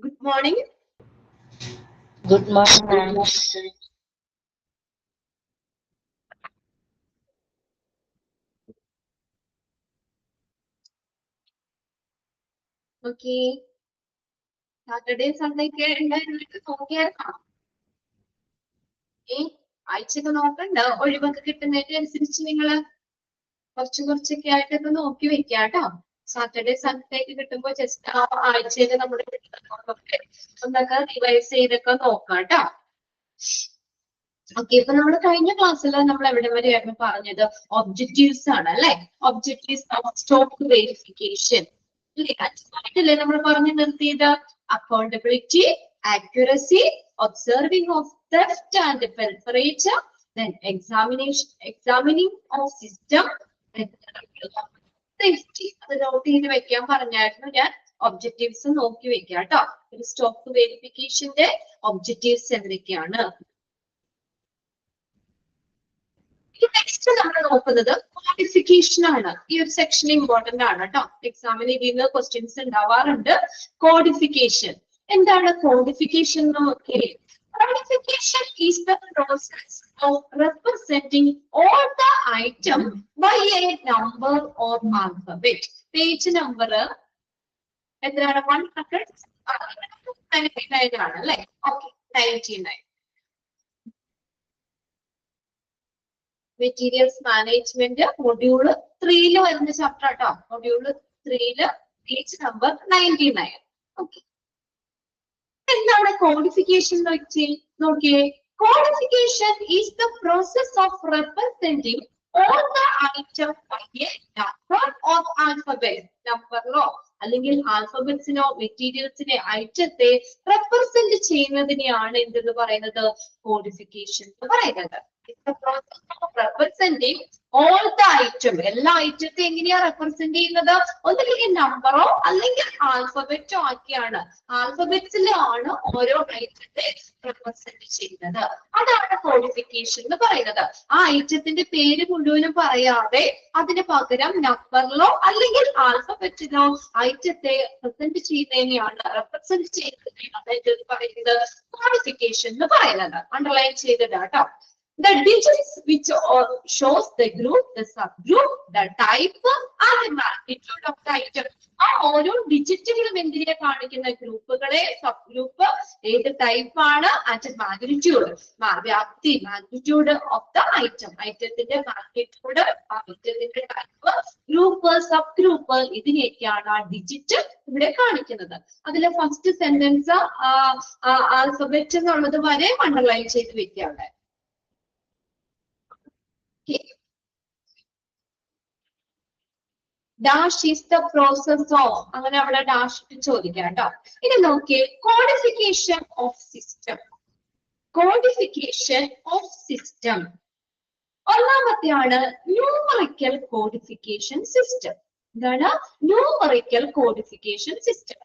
Good morning. Good morning, ma'am. Okay. Saturday, Sunday ഒക്കെ ഉണ്ടായിരുന്നിട്ട് നോക്കിയായിരുന്നോ? ആഴ്ചയൊക്കെ നോക്കണ്ട, ഒഴിവൊക്കെ കിട്ടുന്നതിന് അനുസരിച്ച് നിങ്ങള് കുറച്ചൊക്കെ ആയിട്ടൊക്കെ നോക്കി വെക്കുക കേട്ടോ. സാറ്റർഡേ സൺഡേ ഒക്കെ കിട്ടുമ്പോ ജസ്റ്റ് ആ ആഴ്ചയിൽ നമ്മുടെ ഒന്നൊക്കെ റിവൈസ് ചെയ്തൊക്കെ നോക്കാം കേട്ടോ. ഓക്കെ, ഇപ്പൊ നമ്മൾ കഴിഞ്ഞ ക്ലാസ്സിൽ നമ്മൾ എവിടെ വരെയായിരുന്നു പറഞ്ഞത്? ഒബ്ജക്റ്റീവ്സ് ആണ് അല്ലെ? ഒബ്ജക്റ്റീവ്സ് ഓഫ് സ്റ്റോക്ക് വെരിഫിക്കേഷൻ അല്ലേ നമ്മൾ പറഞ്ഞു നിർത്തിയത്? Accountability, accuracy, observing of theft and perpetrator, then examining of system, safety. അത് നോട്ട് ചെയ്ത് വെക്കാൻ പറഞ്ഞായിരുന്നു ഞാൻ. ഒബ്ജക്റ്റീവ്സ് നോക്കി വെക്കാം കേട്ടോ. ഒരു സ്റ്റോക്ക് വെരിഫിക്കേഷന്റെ ഒബ്ജക്റ്റീവ്സ് എന്തൊക്കെയാണ്? നെക്സ്റ്റ് നമ്മൾ നോക്കുന്നത് കോഡിഫിക്കേഷൻ ആണ്. ഈ ഒരു സെക്ഷൻ ഇമ്പോർട്ടന്റ് ആണ് കേട്ടോ. എക്സാമിന് ഇതിന് ക്വസ്റ്റ്യൻസ് ഉണ്ടാവാറുണ്ട്. കോഡിഫിക്കേഷൻ എന്താണ്? കോഡിഫിക്കേഷൻ നോക്കിയേ. Codification is the process of representing all the item by a number or alphabet. Page number എത്രയാണ്? 199 ആണ് അല്ലെ? ഓക്കെ, 99. മെറ്റീരിയൽസ് മാനേജ്മെന്റ് മൊഡ്യൂള് 3 വരുന്ന ചാപ്റ്റർ ആട്ടോ. Module 3 page number 99. ഓക്കെ, എന്താണ് കോഡിഫിക്കേഷൻ നോക്കിയേ. Codification is the process of representing all the item by a number or alphabet. നമ്പറിലോ അല്ലെങ്കിൽ ആൽഫബറ്റ്സിനോ മെറ്റീരിയൽസിനെ ഐറ്റത്തെ represent ചെയ്യുന്നതിനെയാണ് എന്തെന്ന് പറയുന്നത്? കോഡിഫിക്കേഷൻ എന്ന് പറയുന്നത്. The process of representing all the item. എല്ലാ ഐറ്റത്തെ എങ്ങനെയാ റെപ്രസെന്റ് ചെയ്യുന്നത്? ഒന്നില്ലെങ്കിൽ നമ്പറോ അല്ലെങ്കിൽ ആൽഫബറ്റോ ആക്കിയാണ്. ആൽഫബറ്റ്സിലാണ് ഓരോ ഐറ്റത്തെ റെപ്രസെന്റ് ചെയ്യുന്നത്. അതാണ് കോഡിഫിക്കേഷൻ എന്ന് പറയുന്നത്. ആ ഐറ്റത്തിന്റെ പേര് മുഴുവനും പറയാതെ അതിന് പകരം നമ്പറിലോ അല്ലെങ്കിൽ ആൽഫബറ്റിലോ ഐറ്റത്തെ റെപ്രസെന്റ് ചെയ്യുന്നതിനെയാണ് എന്ത് പറയുന്നത്? കോഡിഫിക്കേഷൻ എന്ന് പറയുന്നത്. Underline ചെയ്തതാട്ടോ. The digits which shows the group, the subgroup, the type and the magnitude of the item. ആ ഓരോ ഡിജിറ്റുകളും എന്തിനെ കാണിക്കുന്ന? ഗ്രൂപ്പുകളെ, സബ് ഗ്രൂപ്പ്, ഏത് ടൈപ്പ് ആണ്, ആൻഡ് മാഗ്നിറ്റ്യൂഡ്, വ്യാപ്തി, മാഗ്നിറ്റ്യൂഡ് ഓഫ് ദ ഐറ്റം, ഐറ്റത്തിന്റെ മാഗ്നിറ്റ്യൂഡ്, ഐറ്റത്തിന്റെ ടൈപ്പ്, ഗ്രൂപ്പ്, സബ് ഗ്രൂപ്പ്, ഇതിനെയൊക്കെയാണ് ആ ഡിജിറ്റ് ഇവിടെ കാണിക്കുന്നത്. അതിലെ ഫസ്റ്റ് സെന്റൻസ് ആൽഫബറ്റ് എന്നുള്ളത് വരെ അണ്ടർലൈൻ ചെയ്ത് വെക്കാണ്. Dash is the process of, അങ്ങനെ അവിടെ ഡാഷ് ചോദിക്കാം കേട്ടോ. ഇനി നോക്കിയേ, codification of system. Codification of system ഒന്നാമത്തെയാണ് ന്യൂമറിക്കൽ കോഡിഫിക്കേഷൻ സിസ്റ്റം. എന്താണ് numerical codification system?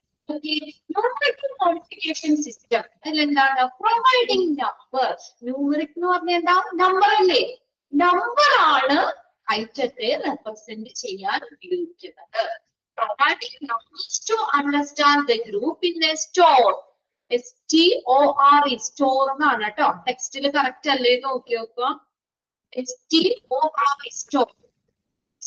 Numerical codification system അതിലെന്താണ്? Providing number. ന്യൂമറിക് എന്ന് പറഞ്ഞാൽ എന്താ? നമ്പർ അല്ലേ? നമ്പർ ആണ് ഐറ്റത്തെ റെപ്രസെന്റ് ചെയ്യാൻ ഉപയോഗിക്കുന്നത്. Providing numbers to understand the group in a store. STORE, store എന്നാണ് കേട്ടോ. ടെക്സ്റ്റിൽ കറക്റ്റ് അല്ലേ നോക്കി നോക്കുക. STORE, store.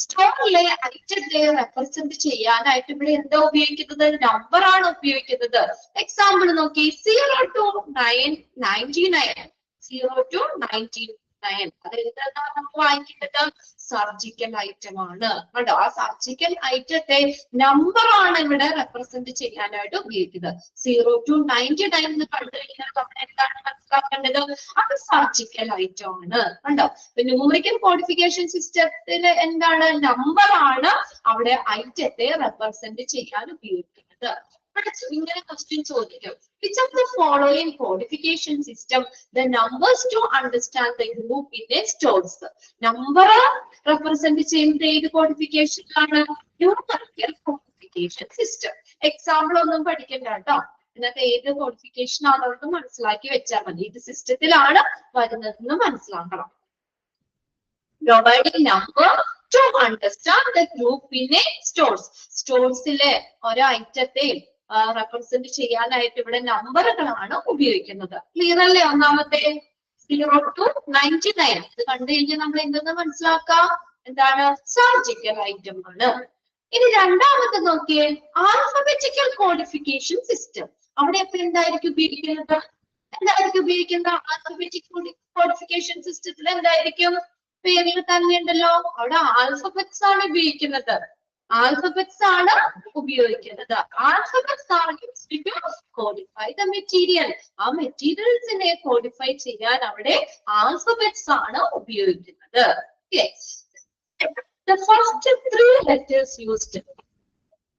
സ്റ്റോറിലെ ഐറ്റത്തെ റെപ്രസെന്റ് ചെയ്യാനായിട്ട് ഇവിടെ എന്താ ഉപയോഗിക്കുന്നത്? നമ്പർ ആണ് ഉപയോഗിക്കുന്നത്. എക്സാമ്പിൾ നോക്കി, 0 to 99. 0 to 99. അതെന്താണ് നമുക്ക് വായിക്കുന്നത്? സർജിക്കൽ ഐറ്റം ആണ് കേട്ടോ. ആ സർജിക്കൽ ഐറ്റത്തെ നമ്പർ ആണ് ഇവിടെ റെപ്രസെന്റ് ചെയ്യാനായിട്ട് ഉപയോഗിക്കുന്നത്. 0 to 99 എന്ന് കണ്ടു കഴിഞ്ഞാൽ നമ്മൾ എന്താണ് മനസ്സിലാക്കേണ്ടത്? അത് സർജിക്കൽ ഐറ്റം ആണ് കണ്ടോ. ന്യൂമറിക്കൽ കോഡിഫിക്കേഷൻ സിസ്റ്റത്തില് എന്താണ്? നമ്പർ ആണ് അവിടെ ഐറ്റത്തെ റെപ്രസെന്റ് ചെയ്യാൻ ഉപയോഗിക്കുന്നത്. ഇങ്ങനെ ക്വസ്റ്റ്യൻ ചോദിക്കും. Which of the following codification system the numbers to understand the group in a stores? Number represent ചെയ്യുന്നത് ഏത് കോഡിഫിക്കേഷനിലാണ്? Numerical codification system. എക്സാമ്പിൾ ഒന്നും പഠിക്കണ്ട കേട്ടോ. എന്നിട്ട് ഏത് കോഡിഫിക്കേഷൻ ആണെന്ന് മനസ്സിലാക്കി വെച്ചാൽ മതി. ഇത് സിസ്റ്റത്തിലാണ് വരുന്നതെന്ന് മനസ്സിലാക്കണം. Providing number to understand the group in a stores. സ്റ്റോഴ്സിലെ ഒരു ഐറ്റത്തെ റെപ്രസെന്റ് ചെയ്യാനായിട്ട് ഇവിടെ നമ്പറുകളാണ് ഉപയോഗിക്കുന്നത്. ക്ലിയർ അല്ലേ? ഒന്നാമത്തെ 0 to 99 ഇത് കണ്ടു കഴിഞ്ഞാൽ നമ്മൾ എന്തെന്ന് മനസ്സിലാക്കാം, എന്താണ്? സർജിക്കൽ ഐറ്റം ആണ്. ഇനി രണ്ടാമത്തെ നോക്കിയേ, ആൽഫബറ്റിക്കൽ കോഡിഫിക്കേഷൻ സിസ്റ്റം. അവിടെ ഇപ്പൊ എന്തായിരിക്കും ഉപയോഗിക്കുന്നത്? ആൽഫബറ്റിക് കോഡിഫിക്കേഷൻ സിസ്റ്റത്തിൽ എന്തായിരിക്കും? പേരിൽ തന്നെ ഉണ്ടല്ലോ, അവിടെ ആൽഫബറ്റ്സ് ആണ് ഉപയോഗിക്കുന്നത്. ആൽഫബറ്റ്സ് ആണ് ഉപയോഗിക്കുന്നത്. ആൽഫബറ്റ്സ് ആണ് used to codify the material. ആ മെറ്റീരിയൽസിനെ കോഡിഫൈ ചെയ്യാൻ അവിടെ ആൽഫബറ്റ്സ് ആണ് ഉപയോഗിക്കുന്നത്. The first 3 letters used.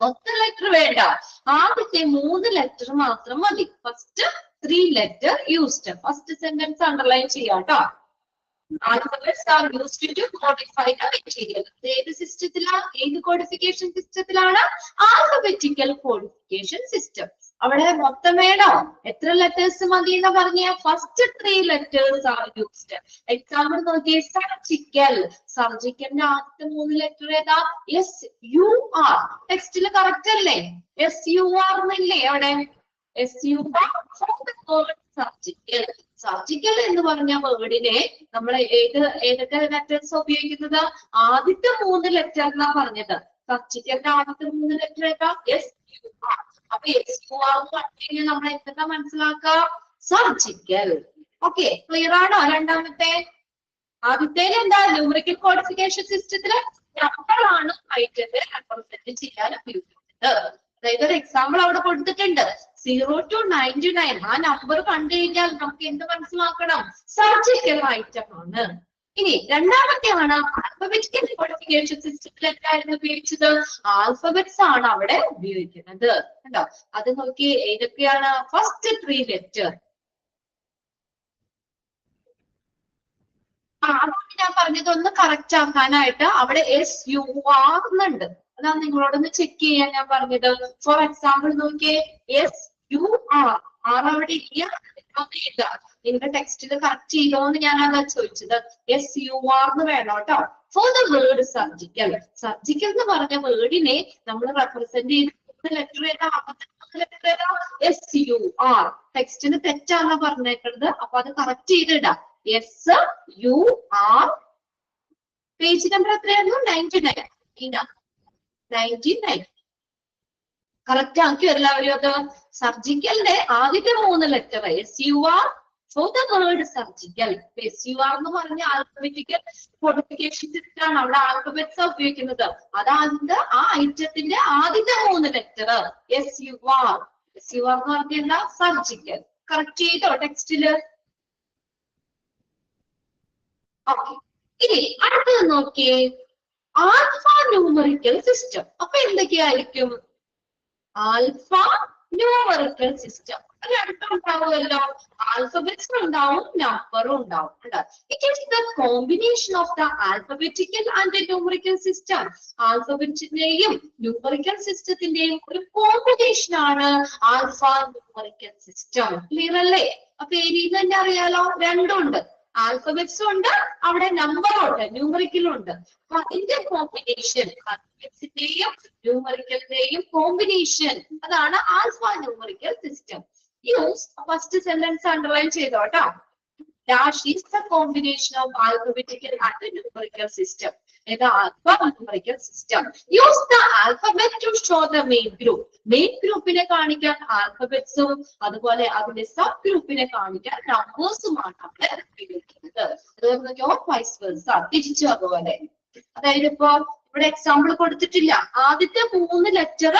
ഒത്ത ലെറ്റർ വേണ്ട, ആദ്യത്തെ 3 ലെറ്റർ മാത്രം മതി. First 3 letter used. First sentence underline ചെയ്യാം കേട്ടോ. Alphabets are used to codify the material. ഏത് സിസ്റ്റത്തിലാണ്? ഏത് കോഡിഫിക്കേഷൻ സിസ്റ്റത്തിലാണ്? Alphabetical codification system. അവിടെ മൊത്തം വേണോ? എത്ര ലെറ്റേഴ്സ് മതി എന്ന് പറഞ്ഞ? First 3 letters are used. Example നോക്കിയേ, സർജിക്കൽ. സർജിക്കലിന്റെ ആദ്യത്തെ 3 ലെറ്റർ ഏതാ? SUR. ടെക്സ്റ്റിൽ കറക്റ്റ് അല്ലേ? SUR എന്നല്ലേ അവിടെ? SUR surgical. സർജിക്കൽ എന്ന് പറഞ്ഞ വേർഡിനെ നമ്മൾ ഏതൊക്കെ ലെറ്റേഴ്സ് ഉപയോഗിക്കുന്നത്? ആദ്യത്തെ 3 ലെറ്റർ എന്നാ പറഞ്ഞത്. സർജിക്കലിന്റെ ആദ്യത്തെ 3 ലെറ്റർ ഏതാ? SUR. അപ്പൊ SUR കഴിഞ്ഞാൽ നമ്മൾ എന്തൊക്കെ മനസ്സിലാക്കുക? സർജിക്കൽ. ഓക്കെ, ക്ലിയർ ആണോ? രണ്ടാമത്തെ, ആദ്യത്തേൽ എന്താ? ന്യൂമറിക്കൽ കോഡിഫിക്കേഷൻ സിസ്റ്റത്തില് നമ്പറാണ് ഐറ്റത്തെ റെപ്രസെന്റ് ചെയ്യാൻ ഉപയോഗിക്കുന്നത്. അതായത് ഒരു എക്സാമ്പിൾ അവിടെ കൊടുത്തിട്ടുണ്ട്, 0 to 99. ആ നമ്പർ കണ്ടു കഴിഞ്ഞാൽ നമുക്ക് എന്ത് മനസ്സിലാക്കണം? സർജിക്കൽ ഐറ്റം ആണ്. ഇനി രണ്ടാമത്തെയാണ് ആൽഫബറ്റിക്കൽ കോഡിഫിക്കേഷൻ സിസ്റ്റത്തിൽ എന്തായിരുന്നു ഉപയോഗിച്ചത്? ആൽഫബറ്റ്സ് ആണ് അവിടെ ഉപയോഗിക്കുന്നത്. കണ്ടോ? അത് നോക്കി, ഏതൊക്കെയാണ്? First 3 letter. അതാണ് ഞാൻ പറഞ്ഞത്, ഒന്ന് കറക്റ്റ് ആക്കാനായിട്ട് അവിടെ SUR എന്നുണ്ട്. അതാണ് നിങ്ങളോടൊന്ന് ചെക്ക് ചെയ്യാൻ ഞാൻ പറഞ്ഞത്. ഫോർ എക്സാമ്പിൾ നോക്കിയേ, SUR. അവിടെ ഇല്ല, നിങ്ങളുടെ ടെക്സ്റ്റിൽ കറക്റ്റ് ചെയ്തോന്ന് ഞാൻ അതാ ചോദിച്ചത്. SUR എന്ന് വേണം കേട്ടോ. For the word surgical. Surgical എന്ന് പറഞ്ഞ വേർഡിനെ നമ്മൾ റെപ്രസെന്റ് ചെയ്യുന്ന ലെറ്റർ ഏതാ? ലെറ്റർ ഏതാ? SUR. ടെക്സ്റ്റിന് തെറ്റാണ് പറഞ്ഞേക്കുന്നത്, അപ്പൊ അത് കറക്റ്റ് ചെയ്തിടാം. SUR. പേജ് നമ്പർ എത്രയായിരുന്നു? 99. കറക്റ്റ് ആക്കി എല്ലാവരും അത്. സർജിക്കലിന്റെ ആദ്യത്തെ 3 letter SUR for the word surgical. SUR എന്ന് പറഞ്ഞ ആൽഫബറ്റിക്കൽ കോഡിഫിക്കേഷൻ സിസ്റ്റം ആണ്. അവിടെ ആൽഫബറ്റ്സ് ഉപയോഗിക്കുന്നത്. അതായത് ആ ഐറ്റത്തിന്റെ ആദ്യത്തെ 3 ലെറ്റർ SUR. SUR എന്ന് പറഞ്ഞാൽ എന്താ? സർജിക്കൽ. കറക്റ്റ് ചെയ്തോ ടെക്സ്റ്റില്? ഓക്കെ, ഇനി അടുത്തത് നോക്കിയേ, ആൽഫ ന്യൂമറിക്കൽ സിസ്റ്റം. അപ്പൊ എന്തൊക്കെയായിരിക്കും? ആൽഫ ന്യൂമറിക്കൽ സിസ്റ്റം രണ്ടും ഉണ്ടാവുമല്ലോ. ആൽഫബറ്റ്സ് ഉണ്ടാവും, നമ്പറും ഉണ്ടാവും. It is the combination of the alphabetical and numerical system. ആൽഫബറ്റിന്റെയും ന്യൂമറിക്കൽ സിസ്റ്റത്തിന്റെയും ഒരു കോമ്പിനേഷൻ ആണ് ആൽഫ ന്യൂമറിക്കൽ സിസ്റ്റം. ക്ലിയർ അല്ലേ? അപ്പൊ ഏരിയ തന്നെ അറിയാലോ, രണ്ടും ഉണ്ട്. ആൽഫബറ്റ്സും ഉണ്ട്, അവിടെ നമ്പറും ഉണ്ട്, ന്യൂമറിക്കലും ഉണ്ട്. അപ്പൊ അതിന്റെ കോമ്പിനേഷൻ, ആൽഫബറ്റ്സിന്റെയും ന്യൂമറിക്കലിന്റെയും കോമ്പിനേഷൻ, അതാണ് alpha numerical system. Use first sentence underline ചെയ്തോ കേട്ടോ. Dash is the combination of alphabetical and numerical system. It's the alpha numerical system. Use the alphabet to show the main group. Main group in a carnica alphabets, otherwise, other subgroup in a carnica numbers. Vice versa. Digital. For example, ആദ്യത്തെ 3 letter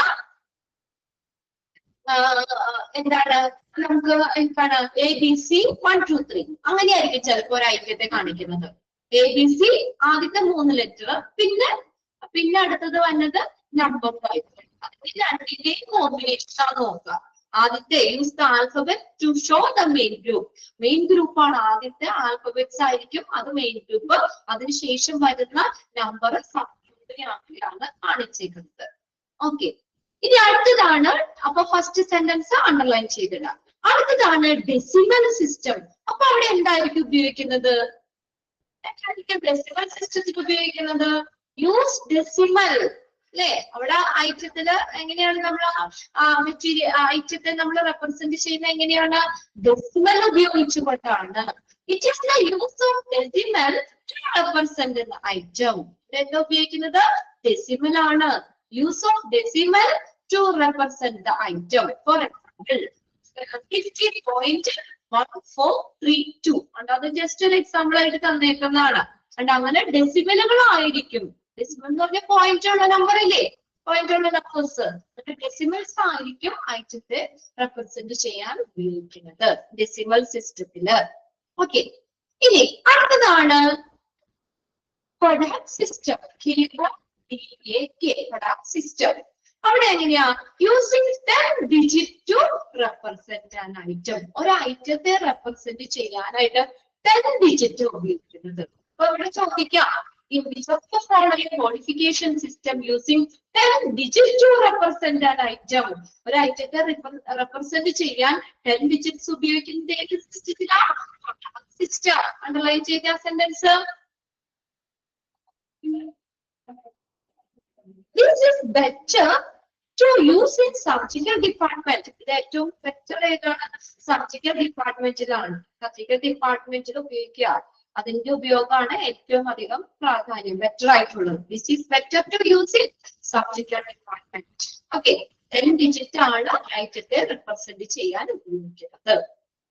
എന്താണ്? നമുക്ക് എന്താണ്? ABC 1 2 3 അങ്ങനെയായിരിക്കും ചിലപ്പോൾ ഒരു ഐക്യത്തെ കാണിക്കുന്നത്. ABC ആദ്യത്തെ 3 letter, പിന്നെ അടുത്തത് വന്നത് നമ്പർ 5. അതിന് രണ്ടിന്റെയും കോമ്പിനേഷൻ ആണ് നോക്കുക. ആദ്യത്തെ use the alphabet to show the main group. Main group ആണ് ആദ്യത്തെ, ആൽഫബറ്റ്സ് ആയിരിക്കും അത് മെയിൻ ഗ്രൂപ്പ്. അതിനുശേഷം വരുന്ന നമ്പർ സബ് ഗ്രൂപ്പിനെയാണ് കാണിച്ചേക്കുന്നത്. ഓക്കെ, ഇനി അടുത്തതാണ്, അപ്പൊ ഫസ്റ്റ് സെന്റൻസ് അണ്ടർലൈൻ ചെയ്തിടാം. അടുത്തതാണ് ഡെസിമൽ സിസ്റ്റം. അപ്പൊ അവിടെ എന്തായിരിക്കും ഉപയോഗിക്കുന്നത്? ഡെസിമൽ സിസ്റ്റത്തിൽ ഉപയോഗിക്കുന്നത് യൂസ് ഡെസിമൽ. അല്ലെ? അവിടെ ഐറ്റത്തില് എങ്ങനെയാണ് നമ്മൾ മെറ്റീരിയൽ ഐറ്റത്തെ നമ്മൾ റെപ്രസെന്റ് ചെയ്യുന്നത് എങ്ങനെയാണ്? ഡെസിമൽ ഉപയോഗിച്ചുകൊണ്ടാണ്. It is the use of decimal to represent the item. എന്താ ഉപയോഗിക്കുന്നത്? ഡെസിമൽ ആണ്. Use of decimal to represent the item. For example 50.1432 അത് ജസ്റ്റ് ഒരു എക്സാമ്പിൾ ആയിട്ട് തന്നേക്കുന്നതാണ്. and അങ്ങനെ ഡെസിമലുകൾ ആയിരിക്കും. ഡെസിമൽ എന്ന് പറഞ്ഞ പോയിന്റ് ഉള്ള നമ്പർ ഇല്ലേ? പോയിന്റ് ഉള്ള നമ്പേഴ്സ്. ഡെസിമൽസ് ആയിരിക്കും ഐറ്റത്തെ റെപ്രസെന്റ് ചെയ്യാൻ ഉപയോഗിക്കുന്നത് ഡെസിമൽ സിസ്റ്റത്തില്. ഓക്കെ, ഇനി അടുത്തതാണ് പ്രൊഡക്റ്റ് സിസ്റ്റം. Product system. അവിടെ എങ്ങനെയാ? Using 10 digit to represent an item. ഒരു ഐറ്റത്തെ റെപ്രസെന്റ് ചെയ്യാനായിട്ട് 10 digit ഉപയോഗിക്കുന്നത്. അപ്പൊ ഇവിടെ ചോദിക്കാം, in which of the following modification system using 10 digit to represent an item. ഒരു ഐറ്റത്തെ റെപ്രസെന്റ് ചെയ്യാൻ 10 digits ഉപയോഗിക്കുന്നത് ഏത് സിസ്റ്റത്തിലാണ്? സിസ്റ്റം. അണ്ടർലൈൻ ചെയ്ത sentence. This is better to use in surgical department. ഇത് ഏറ്റവും ബെറ്റർ ഏതാണ്? സർജിക്കൽ ഡിപ്പാർട്ട്മെന്റിലാണ്. സർജിക്കൽ ഡിപ്പാർട്ട്മെന്റിൽ ഉപയോഗിക്കുക. അതിന്റെ ഉപയോഗമാണ് ഏറ്റവും അധികം പ്രാധാന്യം ബെറ്റർ ആയിട്ടുള്ളത്. This is better to use in surgical department. Okay, 10 digit ആണ് ഐറ്റത്തെ റെപ്രസെന്റ് ചെയ്യാൻ ഉപയോഗിക്കുന്നത്.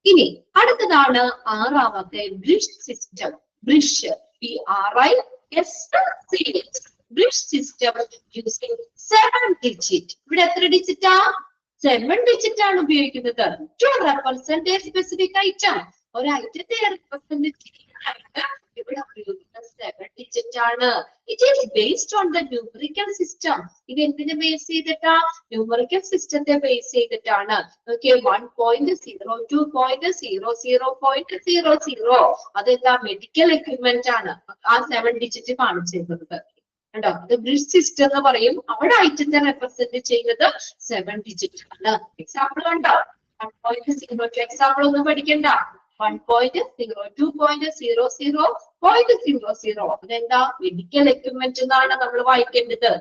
ഇനി അടുത്തതാണ് ആറാമത്തെ bridge system. Bridge, BRIDGE. Bridge system using 7 digit. ഇവിടെ എത്ര ഡിജിറ്റാ? 7 digit ആണ് ഉപയോഗിക്കുന്നത്. To represent a specific item. ഒരു ഐറ്റത്തെ റെപ്രസെന്റ് ചെയ്യാനായിട്ട് ഇവിടെ ഉപയോഗിക്കുന്ന 7 digit ആണ്. It is based on the numerical system. ഇത് എന്തിനെ ബേസ് ചെയ്തിട്ടാ? ന്യൂമറിക്കൽ സിസ്റ്റത്തെ ബേസ് ചെയ്തിട്ടാണ്. ഓക്കെ, 1.0.00.00. അതെന്താ? മെഡിക്കൽ എക്യുപ്മെന്റ് ആണ്. ആ 7 digit കാണിച്ചിരുന്നത് കണ്ടോ? അത് ബ്രിഡ്ജ് സിസ്റ്റം എന്ന് പറയും. അവിടെ ഐറ്റത്തെ റെപ്രസെന്റ് ചെയ്യുന്നത് 7 digit ആണ്. എക്സാമ്പിൾ കണ്ടോ? 1.02. എക്സാമ്പിൾ ഒന്നും പഠിക്കണ്ട. 1.0.00.00. അതെന്താ? മെഡിക്കൽ എക്യുപ്മെന്റ് എന്നാണ് നമ്മൾ വായിക്കേണ്ടത്.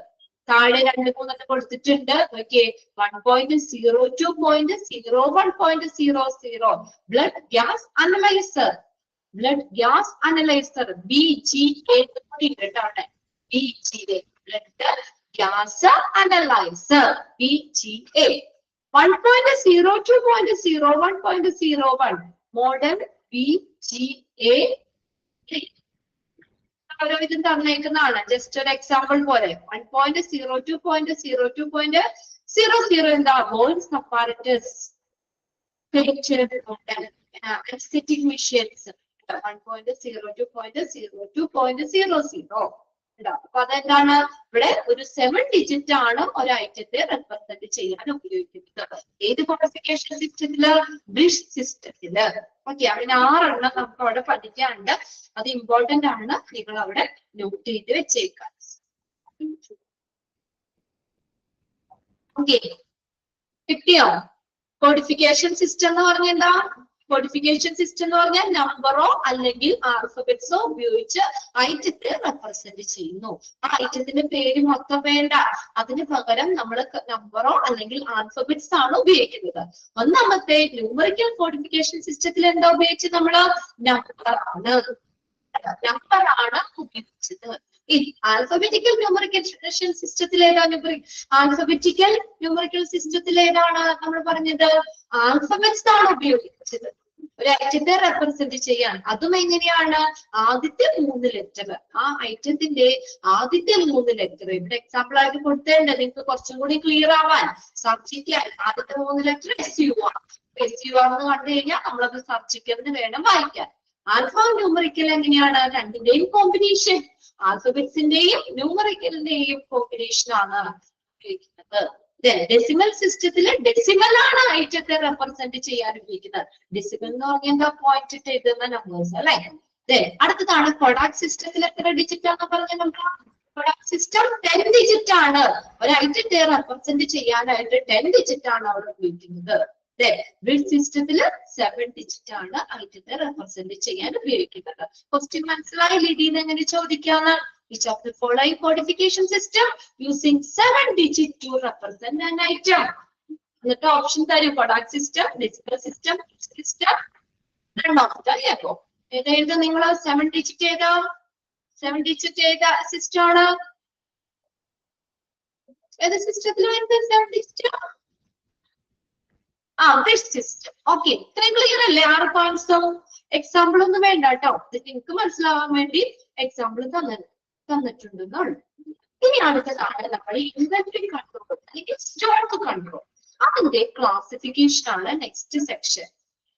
താഴെ 2-3 കൊടുത്തിട്ടുണ്ട്. Okay, 1.02.01.00. Blood gas analyser. Blood gas analyser BGA കേട്ടാണ്. BGA, blood gas analyzer, BGA. 1.02.01.01 model BGA. ഇതും തന്നേക്കുന്നതാണ്. ജസ്റ്റ് ഒരു എക്സാമ്പിൾ പോലെ. 1.02.02.00 എന്താ? Voice apparatus, anesthetic machines. 1.02.02.00. അപ്പൊ അതെന്താണ്? ഇവിടെ ഒരു 7 digit ആണ് ഒരു ഐറ്റത്തെ റെപ്രസെന്റ് ചെയ്യാൻ ഉപയോഗിക്കുന്നത്. ഏത് ക്വാളിഫിക്കേഷൻ സിസ്റ്റത്തില്? ബ്രിഡ്ജ് സിസ്റ്റത്തില്. ഓക്കെ, അങ്ങനെ 6 എണ്ണം നമുക്ക് അവിടെ പഠിക്കാനുണ്ട്. അത് ഇമ്പോർട്ടന്റ് ആണ്. നിങ്ങൾ അവിടെ നോട്ട് ചെയ്ത് വെച്ചേക്കാം. ഓക്കെ, കിട്ടിയോ? കോഡിഫിക്കേഷൻ സിസ്റ്റം എന്ന് പറഞ്ഞാൽ എന്താ? കോഡിഫിക്കേഷൻ സിസ്റ്റം എന്ന് പറഞ്ഞാൽ നമ്പറോ അല്ലെങ്കിൽ ആൽഫബറ്റ്സോ ഉപയോഗിച്ച് ഐറ്റത്തെ റെപ്രസെന്റ് ചെയ്യുന്നു. ആ ഐറ്റത്തിന്റെ പേര് മൊത്തം വേണ്ട. അതിന് പകരം നമ്മൾ നമ്പറോ അല്ലെങ്കിൽ ആൽഫബറ്റ്സ് ആണ് ഉപയോഗിക്കുന്നത്. ഒന്നാമത്തെ ന്യൂമറിക്കൽ കോഡിഫിക്കേഷൻ സിസ്റ്റത്തിൽ എന്താ ഉപയോഗിച്ചത്? നമ്മള് നമ്പറാണ് ഉപയോഗിച്ചത്. ആൽഫബറ്റിക്കൽ ന്യൂമറിക്കൽ സിസ്റ്റത്തിൽ ഏതാണ്? ആൽഫബറ്റിക്കൽ ന്യൂമറിക്കൽ സിസ്റ്റത്തിൽ ഏതാണ് നമ്മൾ പറഞ്ഞത്? ആൽഫബറ്റ്സ് ആണ് ഉപയോഗിച്ചത് ഒരു ഐറ്റത്തെ റെപ്രസെന്റ് ചെയ്യാൻ. അതും എങ്ങനെയാണ്? ആദ്യത്തെ 3 ലെറ്റർ. ആ ഐറ്റത്തിന്റെ ആദ്യത്തെ 3 ലെറ്റർ ഇവിടെ എക്സാമ്പിൾ ആയിട്ട് കൊടുത്തേണ്ട നിങ്ങൾക്ക് കുറച്ചും കൂടി ക്ലിയർ ആവാൻ. സബ്ജക്റ്റ് ആദ്യത്തെ 3 ലെറ്റർ SUR എന്ന് കണ്ടു കഴിഞ്ഞാൽ നമ്മളത് സബ്ജക്റ്റ് വേണം വായിക്കാൻ. ആൽഫ ന്യൂമറിക്കൽ എങ്ങനെയാണ്? രണ്ടിന്റെയും കോമ്പിനേഷൻ. ആൽഫബറ്റ്സിന്റെയും ന്യൂമറിക്കലിന്റെയും കോമ്പിനേഷൻ ആണ് ഉപയോഗിക്കുന്നത്. ഡെസിമൽ സിസ്റ്റത്തില് ഡെസിമൽ ആണ് ഐറ്റത്തെ റെപ്രസെന്റ് ചെയ്യാൻ ഉപയോഗിക്കുന്നത്. ഡെസിമൽ എന്ന് പറഞ്ഞാൽ എന്താ? പോയിന്റ് ഇട്ട് എഴുതുന്ന നമ്പേഴ്സ് അല്ലെ. അടുത്തതാണ് പ്രൊഡക്റ്റ് സിസ്റ്റത്തിൽ എത്ര ഡിജിറ്റ് ആണെന്ന് പറഞ്ഞ നമ്മൾ? പ്രൊഡക്റ്റ് സിസ്റ്റം 10 digit ആണ്. ഒരു ഐറ്റത്തെ റെപ്രസെന്റ് ചെയ്യാനായിട്ട് 10 digit ആണ് അവിടെ ഉപയോഗിക്കുന്നത്. ബ്രിഡ്ജ് സിസ്റ്റത്തില് 7 digit ആണ് ഐറ്റത്തെ റെപ്രസെന്റ് ചെയ്യാൻ ഉപയോഗിക്കുന്നത്. ക്വസ്റ്റ്യൻ മനസ്സിലായില്ലേ? ഇതിന്ന് എങ്ങനെ ചോദിക്കാന്ന്? Each of the following codification system using 7 digits to represent an item. എന്നിട്ട് ഓപ്ഷൻ തരും Kodak system, decimal system, system, ഏതാ നിങ്ങൾ 7 ഡിജിറ്റ് ഏതാ? 7 ഡിജിറ്റ് ഏതാ സിസ്റ്റം ആണ്? ഏത് സിസ്റ്റത്തിൽ വരുന്നത് 7 ഡിജിറ്റ്? Best system. ഓക്കെ, ഇത്രയും ക്ലിയർ അല്ലേ? 6 പോയിന്റ്സും എക്സാമ്പിൾ ഒന്നും വേണ്ട കേട്ടോ, ഇത് നിങ്ങൾക്ക് മനസ്സിലാവാൻ വേണ്ടി എക്സാമ്പിൾ തന്നിട്ടുണ്ടെന്നുള്ളു. ഇനി അടുത്തതാണ് നമ്മൾ ഇൻവെന്ററി കൺട്രോൾ അല്ലെങ്കിൽ സ്റ്റോക്ക് കൺട്രോൾ. അതിന്റെ ക്ലാസിഫിക്കേഷൻ ആണ് next section.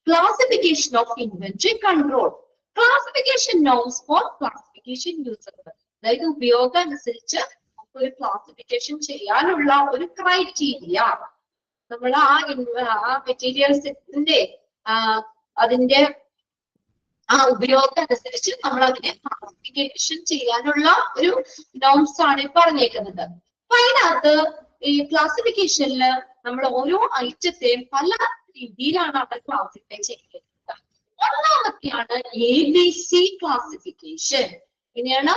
Classification of inventory control. Classification norms for classification user. അതായത് ഉപയോഗം അനുസരിച്ച് ഒരു ക്ലാസിഫിക്കേഷൻ ചെയ്യാനുള്ള ഒരു ക്രൈറ്റീരിയ. നമ്മൾ ആ മെറ്റീരിയൽസിന്റെ അതിന്റെ ഉപയോഗം അനുസരിച്ച് നമ്മൾ അതിനെ ക്ലാസിഫിക്കേഷൻ ചെയ്യാനുള്ള ഒരു നോംസ് ആണ് പറഞ്ഞേക്കുന്നത്. അപ്പൊ അതിനകത്ത് ഈ ക്ലാസിഫിക്കേഷനിൽ നമ്മൾ ഓരോ ഐറ്റത്തെയും പല രീതിയിലാണ് അവിടെ ക്ലാസിഫൈ ചെയ്യുന്നത്. ഒന്നാമത്തെയാണ് ABC ക്ലാസിഫിക്കേഷൻ. ഇങ്ങനെയാണ്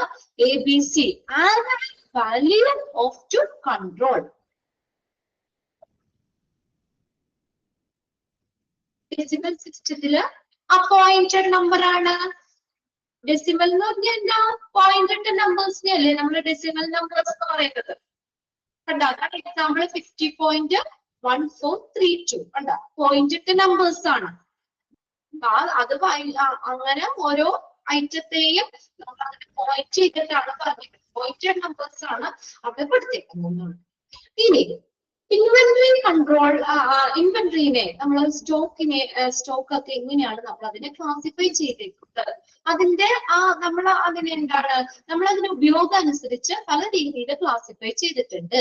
ABC, annual value of to control. Decimal സിസ്റ്റത്തില് അപ്പോയിന്റഡ് നമ്പർ ആണ്. ഡെസിമൽ എന്ന് പറഞ്ഞാൽ എന്താ? പോയിന്റഡ് നമ്പേഴ്സിനെ അല്ലേ നമ്മൾ ഡെസിമൽ നമ്പേഴ്സ് എന്ന് പറയുന്നത്. കണ്ടോ, എക്സാമ്പിൾ 50.1432 കണ്ടോ, പോയിന്റഡ് നമ്പേഴ്സ് ആണ്. അത് അങ്ങനെ ഓരോ ഐറ്റത്തെയും നമ്മൾ അതിന് പോയിന്റ് ചെയ്തിട്ടാണ് പറഞ്ഞത്. പോയിന്റഡ് നമ്പേഴ്സ് ആണ് അവിടെ കൊടുത്തേക്കുന്നത്. ഇനി ഇൻവെന്ററി കൺട്രോൾ, ഇൻവെന്ററിനെ നമ്മൾ സ്റ്റോക്ക് ഒക്കെ എങ്ങനെയാണ് നമ്മൾ അതിനെ ക്ലാസിഫൈ ചെയ്തേക്കുന്നത്? അതിന്റെ നമ്മൾ അതിനെ എന്താണ്, നമ്മൾ അതിന്റെ ഉപയോഗം അനുസരിച്ച് പല രീതിയിൽ ക്ലാസിഫൈ ചെയ്തിട്ടുണ്ട്.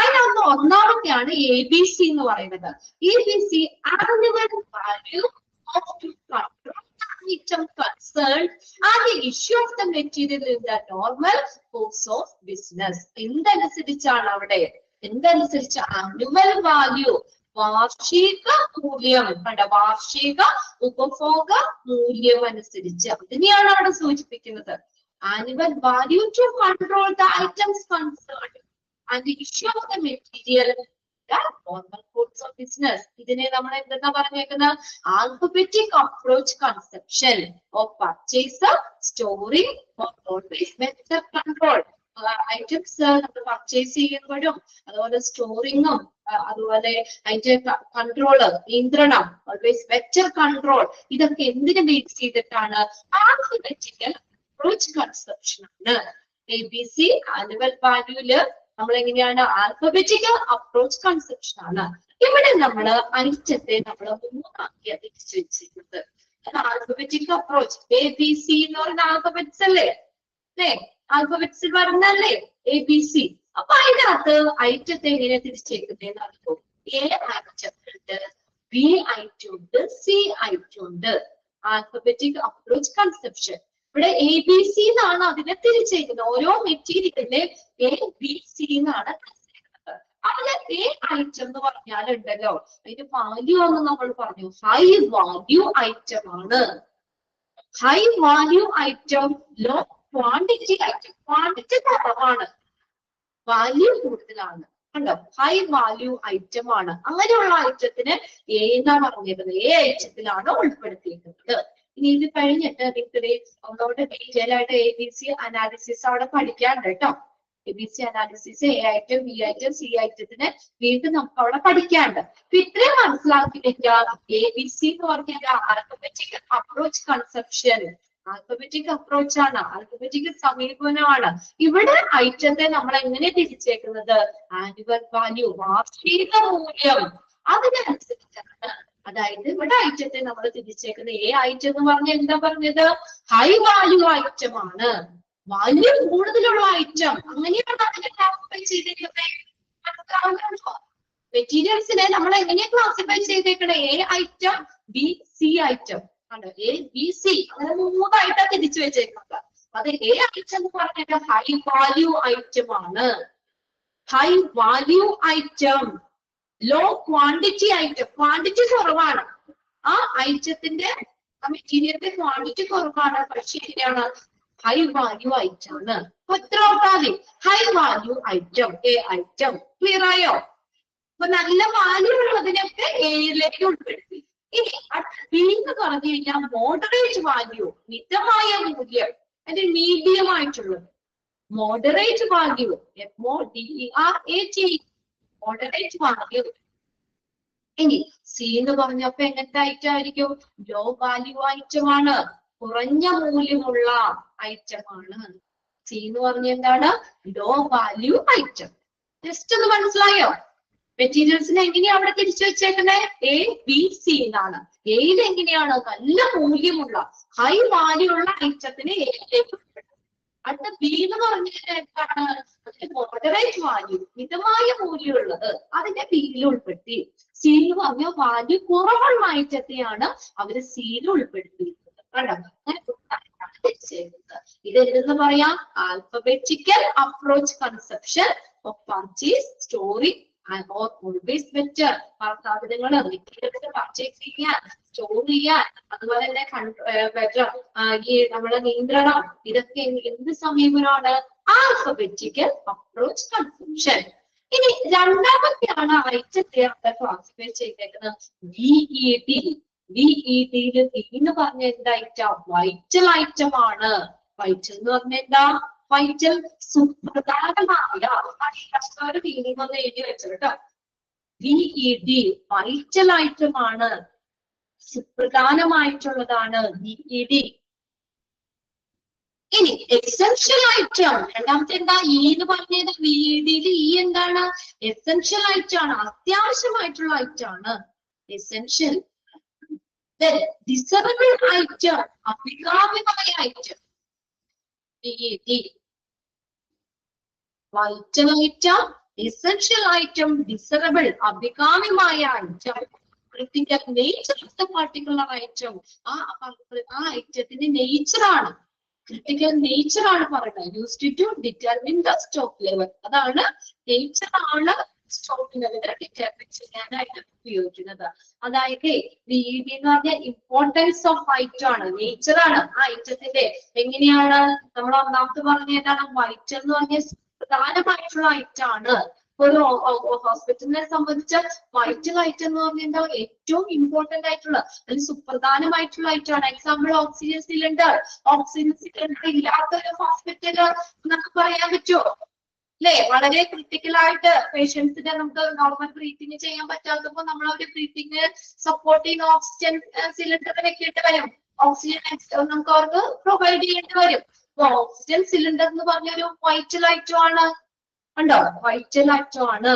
അതിനകത്ത് ഒന്നാമത്തെയാണ് ABC എന്ന് പറയുന്നത്. ABC, annual value of to control item concerned and the issue of the material in the normal course of business. എന്തനുസരിച്ചാണ് അവിടെ? എന്തനുസരിച്ച്? ആനുവൽ വാല്യൂ, വാർഷിക മൂല്യം. വാർഷിക ഉപഭോഗ മൂല്യം അനുസരിച്ച് അതിനെയാണ് അവിടെ സൂചിപ്പിക്കുന്നത്. Annual value to control the items concerned and the issue of the material that normal course of business. ഇതിനെ നമ്മൾ എന്താ പറഞ്ഞേക്കുന്നത്? Alphabetic approach conception of purchaser, storing, always better control. Items നമ്മൾ പർച്ചേസ് ചെയ്യുമ്പോഴും അതുപോലെ സ്റ്റോറിങ്ങും അതുപോലെ അതിന്റെ കൺട്രോള്, നിയന്ത്രണം, ഓൾവേസ് ബെറ്റർ കൺട്രോൾ, ഇതൊക്കെ എന്തിനു ബേസ് ചെയ്തിട്ടാണ്? ആൽഫബറ്റിക്കൽ അപ്രോച്ച് കൺസെപ്ഷൻ ആണ്. ABC ആനുവൽ വാല്യൂല് നമ്മൾ എങ്ങനെയാണ്? ആൽഫബറ്റിക്കൽ അപ്രോച്ച് കൺസെപ്ഷൻ ആണ്. ഇവിടെ നമ്മൾ ഐറ്റത്തെ നമ്മൾ മൂന്നാക്കിയാണ് തിരിച്ചു വെച്ചിരിക്കുന്നത്. ആൽഫബറ്റിക് അപ്രോച്ച്, ABC എന്ന് പറയുന്ന ആൽഫബറ്റ്സ് അല്ലേ? ആൽഫബറ്റ്സിൽ വരുന്നല്ലേ ABC. അപ്പൊ അതിനകത്ത് ഐറ്റത്തെ എങ്ങനെ തിരിച്ചേക്കുന്നതെന്ന് അറിയുമോ? A ഐറ്റം ഉണ്ട്, B ഐറ്റം ഉണ്ട്, C ഐറ്റം ഉണ്ട്. Alphabetic approach conception. ഇവിടെ ABC എന്നാണ് അതിനെ തിരിച്ചേക്കുന്നത്. ഓരോ മെറ്റീരിയലിലെ ABC എന്നാണ് തിരിച്ചേക്കുന്നത്. അതിലെ A ഐറ്റം എന്ന് പറഞ്ഞാലുണ്ടല്ലോ, അതിന്റെ വാല്യൂ എന്ന് നമ്മൾ പറഞ്ഞു, ഹൈ വാല്യൂ ഐറ്റം ആണ്. High value item, low quantity item. Quantity കുറവാണ്, വാല്യൂ കൂടുതലാണ്. കണ്ടോ, ഹൈ വാല്യൂ ഐറ്റം ആണ്. അങ്ങനെയുള്ള ഐറ്റത്തിന് A എന്നാ പറഞ്ഞേക്കുന്നത്. A ഐറ്റത്തിലാണ് ഉൾപ്പെടുത്തിയിരിക്കുന്നത്. ഇനി ഇത് കഴിഞ്ഞിട്ട് നിങ്ങളുടെ ഒന്നുകൂടെ ഡീറ്റെയിൽ ആയിട്ട് ABC അനാലിസിസ് അവിടെ പഠിക്കാണ്ട് കേട്ടോ. ABC analysis, A item, B item, C ഐറ്റത്തിന് വീണ്ടും നമുക്ക് അവിടെ പഠിക്കാണ്ട്. അപ്പൊ ഇത്രയും മനസ്സിലാക്കിയില്ലെങ്കിൽ ABC എന്ന് പറഞ്ഞാൽ alphabetic approach conception, alphabetic approach ആണ്, ആൽഫബറ്റിക് സമീപനമാണ്. ഇവിടെ ഐറ്റത്തെ നമ്മൾ എങ്ങനെ തിരിച്ചേക്കുന്നത്? ആനുവൽ വാല്യൂ, വാർഷിക മൂല്യം, അതിനനുസരിച്ചാണ്. അതായത് ഇവിടെ ഐറ്റത്തെ നമ്മൾ തിരിച്ചേക്കുന്നത്. A ഐറ്റം എന്ന് പറഞ്ഞാൽ എന്താ പറഞ്ഞത്? ഹൈ വാല്യൂ ഐറ്റം ആണ്, വാല്യൂ കൂടുതലുള്ള ഐറ്റം. അങ്ങനെയാണ് അതിനെ ക്ലാസിഫൈ ചെയ്തേക്കുന്നത്. മെറ്റീരിയൽസിനെ നമ്മൾ എങ്ങനെയാ ക്ലാസിഫൈ ചെയ്തേക്കണേ? A item, B, C item. ആണ് A, B, C അങ്ങനെ മൂന്നായിട്ടാണ് തിരിച്ചു വെച്ചേക്കുന്നത്. അത് A ഐറ്റം എന്ന് പറഞ്ഞാൽ ഹൈ വാല്യൂ ഐറ്റം ആണ്. High value item, low quantity item. Quantity കുറവാണ്, ആ ഐറ്റത്തിന്റെ മെറ്റീരിയലിന്റെ ക്വാണ്ടിറ്റി കുറവാണ്, പക്ഷെ എങ്ങനെയാണ്? ഹൈ വാല്യൂ ഐറ്റം ആണ്. എത്ര ഓർത്താതി high value item A item. Clear ആയോ? അപ്പൊ നല്ല വാല്യൂ ഉള്ളതിനൊക്കെ എയിലേക്ക് ഉൾപ്പെടുത്തി. ഇനി ബി എന്ന് പറഞ്ഞു കഴിഞ്ഞാൽ മോഡറേറ്റ് വാല്യൂ, മിതമായ മൂല്യം, അതിന്റെ മീഡിയം ആയിട്ടുള്ളത്. Moderate value MODERATE moderate value. ഇനി സി എന്ന് പറഞ്ഞപ്പോ എങ്ങനത്തെ ഐറ്റം ആയിരിക്കും? ലോ വാല്യൂ ഐറ്റം ആണ്, കുറഞ്ഞ മൂല്യമുള്ള ഐറ്റം ആണ്. സി എന്ന് പറഞ്ഞ എന്താണ്? Low value item. ജസ്റ്റ് ഒന്ന് മനസ്സിലായോ? മെറ്റീരിയൽസിനെ എങ്ങനെയാ അവിടെ തിരിച്ചു വെച്ചേക്കുന്നത്? എ ബി സി എന്നാണ്. എയിൽ എങ്ങനെയാണ്? നല്ല മൂല്യമുള്ള ഹൈ വാല്യൂ ഉള്ള ഐറ്റത്തിന് എയിലേക്ക്. അടുത്ത ബി എന്ന് പറഞ്ഞാൽ എന്താണ്? മോഡറേറ്റ് വാല്യൂ, മിതമായ മൂല്യമുള്ളത്, അതിന്റെ ബിയിൽ ഉൾപ്പെടുത്തി. സി എന്ന് പറഞ്ഞ വാല്യൂ കുറവുള്ള ഐറ്റത്തെയാണ് അവര് സിയിൽ ഉൾപ്പെടുത്തിയിരിക്കുന്നത്. കണ്ടോ? ഇത് എന്തെന്ന് പറയാം? Alphabetical approach conception of purchase, story and or always better. സാധനങ്ങൾ പർച്ചേസ് ചെയ്യാൻ, സ്റ്റോർ ചെയ്യാൻ, അതുപോലെ തന്നെ ബെറ്റർ ഈ നമ്മളെ നിയന്ത്രണം, ഇതൊക്കെ എന്ത് സമീപനമാണ്? Alphabetical approach conception. ഇനി രണ്ടാമത്തെയാണ് ഐറ്റത്തെ അവിടെ ക്ലാസിഫൈ ചെയ്തേക്കുന്നത് VET. VET എന്ന് പറഞ്ഞ എന്താ ഐറ്റം? വൈറ്റൽ ഐറ്റം ആണ്. വൈറ്റൽ എന്ന് പറഞ്ഞ എന്താ? വൈറ്റൽ സുപ്രധാനമായ മീനിങ് ഒന്ന് എഴുതി വെച്ചത് കേട്ടോ. VET വൈറ്റൽ ഐറ്റം ആണ്, സുപ്രധാനമായിട്ടുള്ളതാണ് VET. ഇനി എസെൻഷ്യൽ ഐറ്റം രണ്ടാമത്തെ എന്താ? ഇ എന്ന് പറഞ്ഞത് VET ഇ എന്താണ്? എസെൻഷ്യൽ ഐറ്റം ആണ്, അത്യാവശ്യമായിട്ടുള്ള ഐറ്റം ആണ്, എസെൻഷ്യൽ. ഡിസറബിൾ ഐറ്റം, അഭികാമ്യമായ item VET. Vital item, essential item, desirable അഭികാമ്യമായ item, critical nature of the particular item. ആ ഐറ്റത്തിന്റെ നേച്ചറാണ്, ക്രിട്ടിക്കൽ നേച്ചർ ആണ് പറയുന്നത്. Used to determine the stock level. അതാണ് നേച്ചറാണ് സ്റ്റോക്ക് ലെവൽ ഡിറ്റർമിൻ ചെയ്യാനായിട്ട് ഉപയോഗിക്കുന്നത്. അതായത് VET എന്ന് പറഞ്ഞാൽ ഇമ്പോർട്ടൻസ് ഓഫ് ഐറ്റം ആണ്, നേച്ചർ ആണ് ആ ഐറ്റത്തിന്റെ. എങ്ങനെയാണ്? നമ്മൾ ഒന്നാമത്തെ പറഞ്ഞ എന്താണ്? വൈറ്റൽ എന്ന് പറഞ്ഞാൽ പ്രധാനമായിട്ടുള്ള ഐറ്റം ആണ്. ഒരു ഹോസ്പിറ്റലിനെ സംബന്ധിച്ച് വൈറ്റൽ ഐറ്റം എന്ന് പറഞ്ഞാൽ എന്താ? ഏറ്റവും ഇമ്പോർട്ടന്റ് ആയിട്ടുള്ള, അതിൽ സുപ്രധാനമായിട്ടുള്ള ഐറ്റം ആണ്. Example oxygen cylinder. Oxygen cylinder ഇല്ലാത്ത ഒരു ഹോസ്പിറ്റൽ നമുക്ക് പറയാൻ പറ്റുമോ? അല്ലെ? വളരെ ക്രിട്ടിക്കൽ ആയിട്ട് പേഷ്യൻസിനെ നമുക്ക് നോർമൽ ബ്രീത്തിങ് ചെയ്യാൻ പറ്റാത്തപ്പോൾ നമ്മൾ ഒരു ബ്രീത്തിങ് സപ്പോർട്ടിങ് ഓക്സിജൻ സിലിണ്ടർ വെക്കേണ്ടി വരും. ഓക്സിജൻ നമുക്ക് അവർക്ക് പ്രൊവൈഡ് ചെയ്യേണ്ടി വരും. ഓക്സിജൻ സിലിണ്ടർ എന്ന് പറഞ്ഞൊരു വൈറ്റൽ ഐറ്റം ആണ്. ഉണ്ടോ? വൈറ്റൽ ഐറ്റം ആണ്.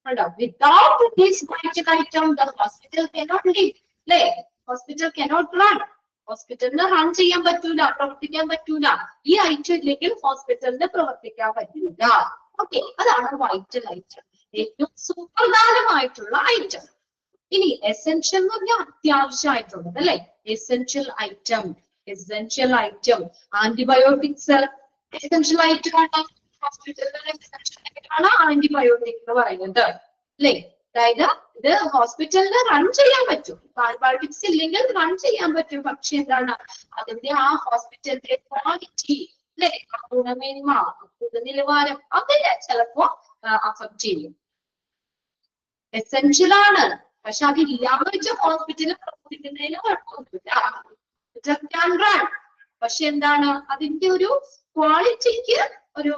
ഉണ്ടോ? Without this vital item the hospital cannot live. അല്ലെ? Hospital cannot run. ഹോസ്പിറ്റലിന് റൺ ചെയ്യാൻ പറ്റൂല, പ്രവർത്തിക്കാൻ പറ്റൂല. ഈ ഐറ്റം ഇല്ലെങ്കിൽ ഹോസ്പിറ്റലിന് പ്രവർത്തിക്കാൻ പറ്റൂല. ഓക്കെ, അതാണ് വൈറ്റൽ ഐറ്റം, ഏറ്റവും സുപ്രധാനമായിട്ടുള്ള ഐറ്റം. ഇനി എസെൻഷ്യൽ എന്ന് പറഞ്ഞാൽ അത്യാവശ്യമായിട്ടുള്ളത് അല്ലെ? Essential item, essential item. Antibiotics essential item ആണ്. ഹോസ്പിറ്റലിലാണ് ആന്റിബയോട്ടിക് എന്ന് പറയുന്നത് അല്ലെ? അതായത് ഇത് ഹോസ്പിറ്റലിന് റൺ ചെയ്യാൻ പറ്റും. ആന്റിബയോട്ടിക്സ് ഇല്ലെങ്കിൽ റൺ ചെയ്യാൻ പറ്റും. പക്ഷെ എന്താണ്? അതിന്റെ ആ ഹോസ്പിറ്റലിന്റെ ക്വാളിറ്റി അല്ലെ, ഗുണമേന്മ, നിലവാരം, അതിനെ ചിലപ്പോ അഫക്ട് ചെയ്യും. എസെൻഷ്യൽ ആണ്, പക്ഷെ അതില്ലാതെ വെച്ച ഹോസ്പിറ്റലിൽ പ്രവർത്തിക്കുന്നതിന് കുഴപ്പമൊന്നുമില്ല. പക്ഷെ എന്താണ്? അതിന്റെ ഒരു ക്വാളിറ്റിക്ക് ഒരു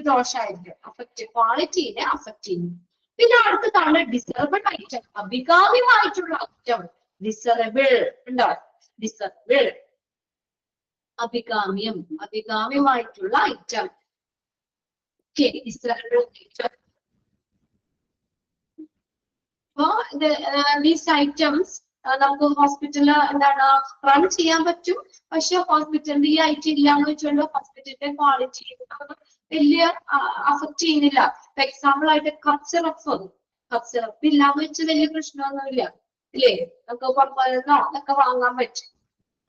ദോഷമായിരിക്കും, അഫക്റ്റ്, ക്വാളിറ്റിനെ അഫക്ട് ചെയ്യും. പിന്നെ അടുത്തതാണ് ഡിസറബിൾ ഐറ്റം, അഭികാമ്യമായിട്ടുള്ള ഐറ്റം. ഡിസറബിൾ ഉണ്ടോ? ഡിസറബിൾ, അഭികാമ്യം, അഭികാമ്യമായിട്ടുള്ള ഐറ്റം. Desirable item. അപ്പോ ദീസ് ഐറ്റംസ് നമുക്ക് ഹോസ്പിറ്റലിൽ എന്താണ് റൺ ചെയ്യാൻ പറ്റും. പക്ഷെ ഹോസ്പിറ്റലിന്റെ ഈ ഐറ്റം ഇല്ലാന്ന് വെച്ചുകൊണ്ട് ഹോസ്പിറ്റലിന്റെ ക്വാളിറ്റി വലിയ അഫക്ട് ചെയ്യുന്നില്ല. ഫോർ എക്സാമ്പിൾ ആയിട്ട് കഫ് സിറപ്പ് ഇല്ലാന്ന് വെച്ച് വലിയ പ്രശ്നമൊന്നുമില്ല ഇല്ലേ? നമുക്ക് പുറത്തുനിന്നോ ഒക്കെ വാങ്ങാൻ പറ്റും.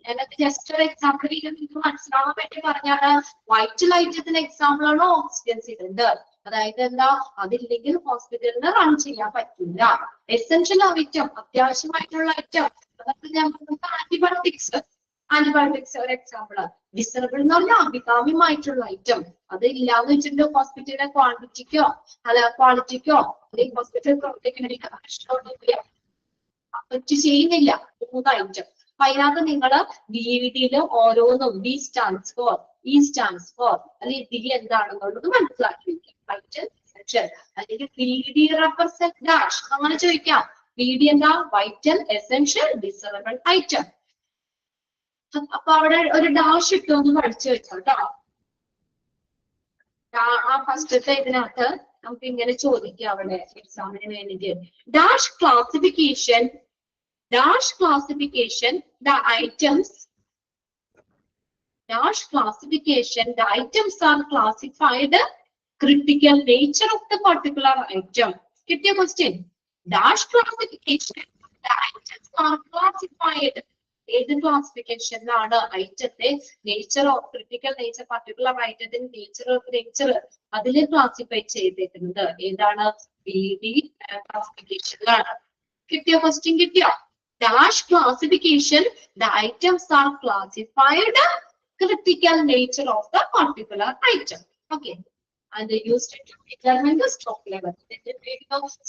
ഞാനൊക്കെ ജസ്റ്റ് ഒരു എക്സാമ്പിൾ നിങ്ങൾക്ക് മനസ്സിലാവാൻ വേണ്ടി പറഞ്ഞാണ്. വൈറ്റൽ ഐറ്റത്തിന് എക്സാമ്പിൾ ആണ് ഓക്സിജൻ സിലിണ്ടർ. അതായത് എന്താ? അതില്ലെങ്കിൽ ഹോസ്പിറ്റലിന് റൺ ചെയ്യാൻ പറ്റില്ല. എസെൻഷ്യൽ ഐറ്റം, അത്യാവശ്യമായിട്ടുള്ള ഐറ്റം. അതായത് ഞാൻ ആന്റിബയോട്ടിക്സ്. ആന്റിബയോട്ടിക്സ് ഒരു എക്സാമ്പിൾ. ഡിസറബിൾ എന്ന് പറഞ്ഞാൽ അഭികാമ്യമായിട്ടുള്ള ഐറ്റം. അത് ഇല്ലാന്ന് വെച്ചിട്ട് ഹോസ്പിറ്റലിലെ ക്വാണ്ടിറ്റിക്കോ അല്ല ക്വാളിറ്റിക്കോ അല്ലെങ്കിൽ ഹോസ്പിറ്റൽ പ്രവർത്തിക്കുന്ന അഫക്റ്റ് ചെയ്യുന്നില്ല. 3 ഐറ്റം. അപ്പൊ അതിനകത്ത് നിങ്ങള് BVD ഓരോന്നും D stands for, E stands for അല്ലെങ്കിൽ D എന്താണെന്നുള്ളത് മനസ്സിലാക്കി വെക്കാം. വൈറ്റൽ എസെൻഷ്യൽ അല്ലെങ്കിൽ BVD represent dash അങ്ങനെ ചോദിക്കാം. BD എന്താ? Vital essential desirable item. അപ്പൊ അവിടെ ഒരു ഡാഷ് ഇട്ടൊന്ന് പഠിച്ചു വെച്ചോ കേട്ടോ. ആ ഫസ്റ്റത്തെ ഇതിനകത്ത് നമുക്ക് ഇങ്ങനെ ചോദിക്കാം അവിടെ എക്സാമിന് വേണ്ടിട്ട്. Dash classification the items are classified critical nature of the particular item. Get your question. Dash classification, the items are classified. ഏത് ക്ലാസിഫിക്കേഷനിലാണ് ഐറ്റത്തെ nature of critical nature particular ഐറ്റത്തിന്റെ നേച്ചർ അതിൽ ക്ലാസിഫൈ ചെയ്തേക്കുന്നത് ഏതാണ്? BD ക്ലാസിഫിക്കേഷനിലാണ്. കിട്ടിയോ? ക്വസ്റ്റ്യൻ കിട്ടിയോ? Dash classification, the items are classified critical nature of the particular item. Okay. And they used it to determine the stock level.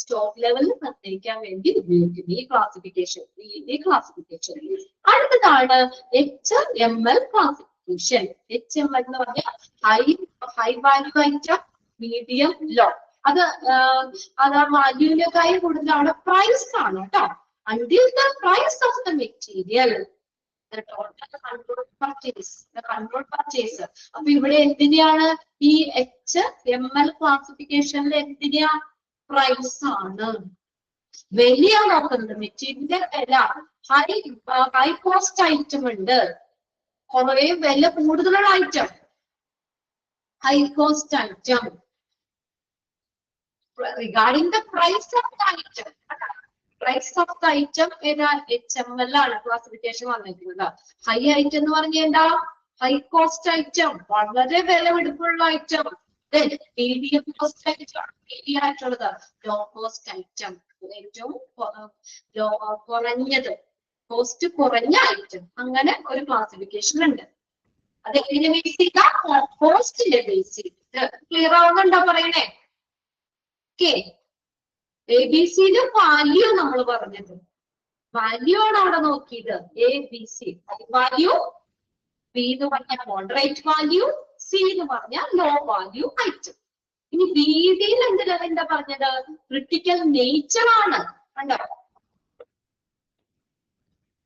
Stock level നിർണ്ണയിക്കാൻ വേണ്ടി ഉപയോഗിക്കുന്ന ഈ ക്ലാസിഫിക്കേഷൻ. അടുത്തതാണ് HML ക്ലാസിഫിക്കേഷൻ. HML എന്ന് പറഞ്ഞാൽ high value item, medium, low. അത് വാല്യൂവിനേക്കാൾ കൂടുതലാണ് പ്രൈസ് ആണ് കേട്ടോ. Until the price of the material, the total controlled purchase. അപ്പൊ ഇവിടെ എന്തിനാണ് ഈ HML ക്ലാസിഫിക്കേഷനിൽ എന്തിനാ? പ്രൈസ് ആണ്. വിലയാ നോക്കുന്നത്. മെറ്റീരിയലിന്റെ വില ഹൈ കോസ്റ്റ് ഐറ്റം ഉണ്ട്, കുറെ വില കൂടുതലുള്ള item, high cost item. Regarding the price of the item, price of the item ഏതാ? HML ആണ് ക്ലാസിഫിക്കേഷൻ വന്നിരിക്കുന്നത്. ഹൈ ഐറ്റം എന്ന് പറഞ്ഞാൽ എന്താ? ഹൈ കോസ്റ്റ് ഐറ്റം, വളരെ വിലപിടിപ്പുള്ള item. Medium cost item, medium ആയിട്ടുള്ളത്. ലോ കോസ്റ്റ് ഐറ്റം, ഏറ്റവും കുറഞ്ഞത്, കോസ്റ്റ് കുറഞ്ഞ ഐറ്റം. അങ്ങനെ ഒരു ക്ലാസിഫിക്കേഷൻ ഉണ്ട്. അത് എങ്ങനെ ബേസ് ചെയ്ത? കോസ്റ്റിന്റെ ബേസ് ചെയ്തിട്ട്. ക്ലിയർ ആവുന്നുണ്ടോ പറയണേ? ഓക്കെ. ABC വാല്യൂ നമ്മൾ പറഞ്ഞത്. വാല്യൂ ആണ് അവിടെ നോക്കിയത്. ABC വാല്യൂ, B എന്ന് പറഞ്ഞാൽ മോഡറേറ്റ് വാല്യൂ, C എന്ന് പറഞ്ഞാൽ ലോ വാല്യൂ ഐറ്റം. ഇനി BD എന്താ പറഞ്ഞത്? ക്രിട്ടിക്കൽ നേച്ചർ ആണ്. കണ്ടോ?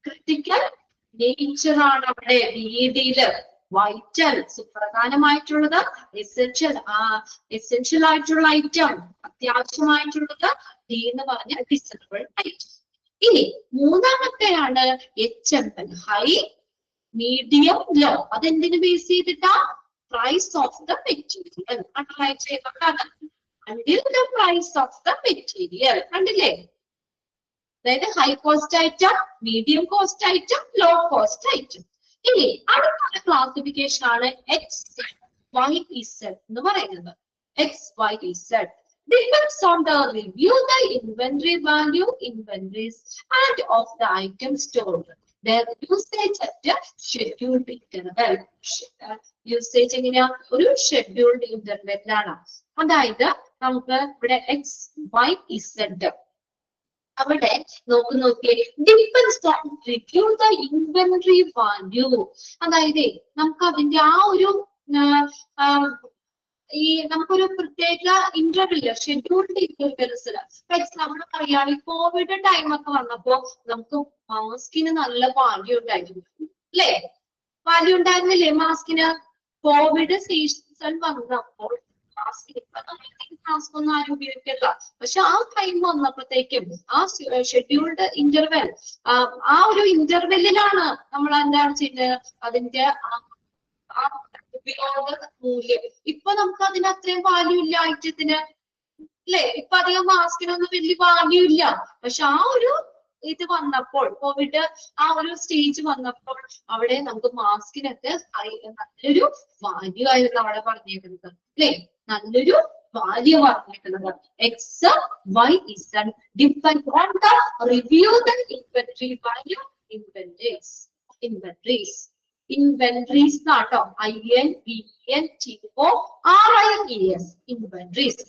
ക്രിട്ടിക്കൽ നേച്ചർ ആണ് അവിടെ BD. വൈറ്റൽ സുപ്രധാനമായിട്ടുള്ളത്, എസെൻഷ്യൽ ആയിട്ടുള്ള ഐറ്റം അത്യാവശ്യമായിട്ടുള്ളത് D എന്ന് പറഞ്ഞ ഡിസറബിൾ ഐറ്റം. ഇനി മൂന്നാമത്തെയാണ് HML, ഹൈ, മീഡിയം, ലോ. അതെന്തിനു ബേസ് ചെയ്തിട്ടാ? Price of the material. Underline ചെയ്തതാണ്. Until the price of the material. കണ്ടില്ലേ? അതായത് high cost item, medium cost item, low cost item. ഇനി അടുത്ത ക്ലാസിഫിക്കേഷൻ ആണ് XYZ എന്ന് പറയുന്നത്. XYZ depends on the review the inventory value, inventories and of the item stored. Their usage at a scheduled interval. Usage എങ്ങനെയാ? ഒരു scheduled ഇന്റർവെല്ലാണ്. അതായത് നമുക്ക് ഇവിടെ XYZ അവിടെ നോക്കിയേ, depends on review the inventory value. അതായത് നമുക്ക് അതിന്റെ ആ ഒരു നമുക്കൊരു പ്രത്യേക ഇന്റർവെല്, ഷെഡ്യൂൾഡ് ഇന്റർവെൽസ്. നമ്മൾ പറയുകയാണ് ഈ കോവിഡ് ടൈം ഒക്കെ വന്നപ്പോ നമുക്ക് മാസ്കിന് നല്ല വാല്യൂ ഉണ്ടായിരുന്നു അല്ലേ? വാല്യൂ ഉണ്ടായിരുന്നില്ലേ മാസ്കിന്? കോവിഡ് സീസൺ വന്നപ്പോൾ മാസ്ക് ഒന്നും ആരും ഉപയോഗിക്കില്ല. പക്ഷെ ആ ടൈം വന്നപ്പോഴത്തേക്കും ആ ഷെഡ്യൂൾഡ് ഇന്റർവെൽ, ആ ഒരു ഇന്റർവെല്ലിലാണ് നമ്മൾ എന്താണ് ചെയ്യുന്നത്? അതിന്റെ ഉപയോഗ മൂല്യം. ഇപ്പൊ നമുക്ക് അതിന് അത്രയും വാല്യൂ ഇല്ല ഐറ്റത്തിന് അല്ലെ? ഇപ്പൊ അധികം മാസ്കിനൊന്നും വലിയ വാല്യൂ ഇല്ല. പക്ഷെ ആ ഒരു ഇത് വന്നപ്പോൾ, കോവിഡ് ആ ഒരു സ്റ്റേജ് വന്നപ്പോൾ അവിടെ നമുക്ക് മാസ്കിനൊക്കെ നല്ലൊരു വാല്യൂ ആയിരുന്നു അവിടെ പറഞ്ഞേക്കുന്നത് അല്ലെ? നല്ലൊരു value പറഞ്ഞിട്ടുള്ളത്. XYZ depend on the review the inventory value, inventories. Inventories. Inventories എന്നാട്ടോ. INVENTORIES. ഇൻവെന്ററീസ്.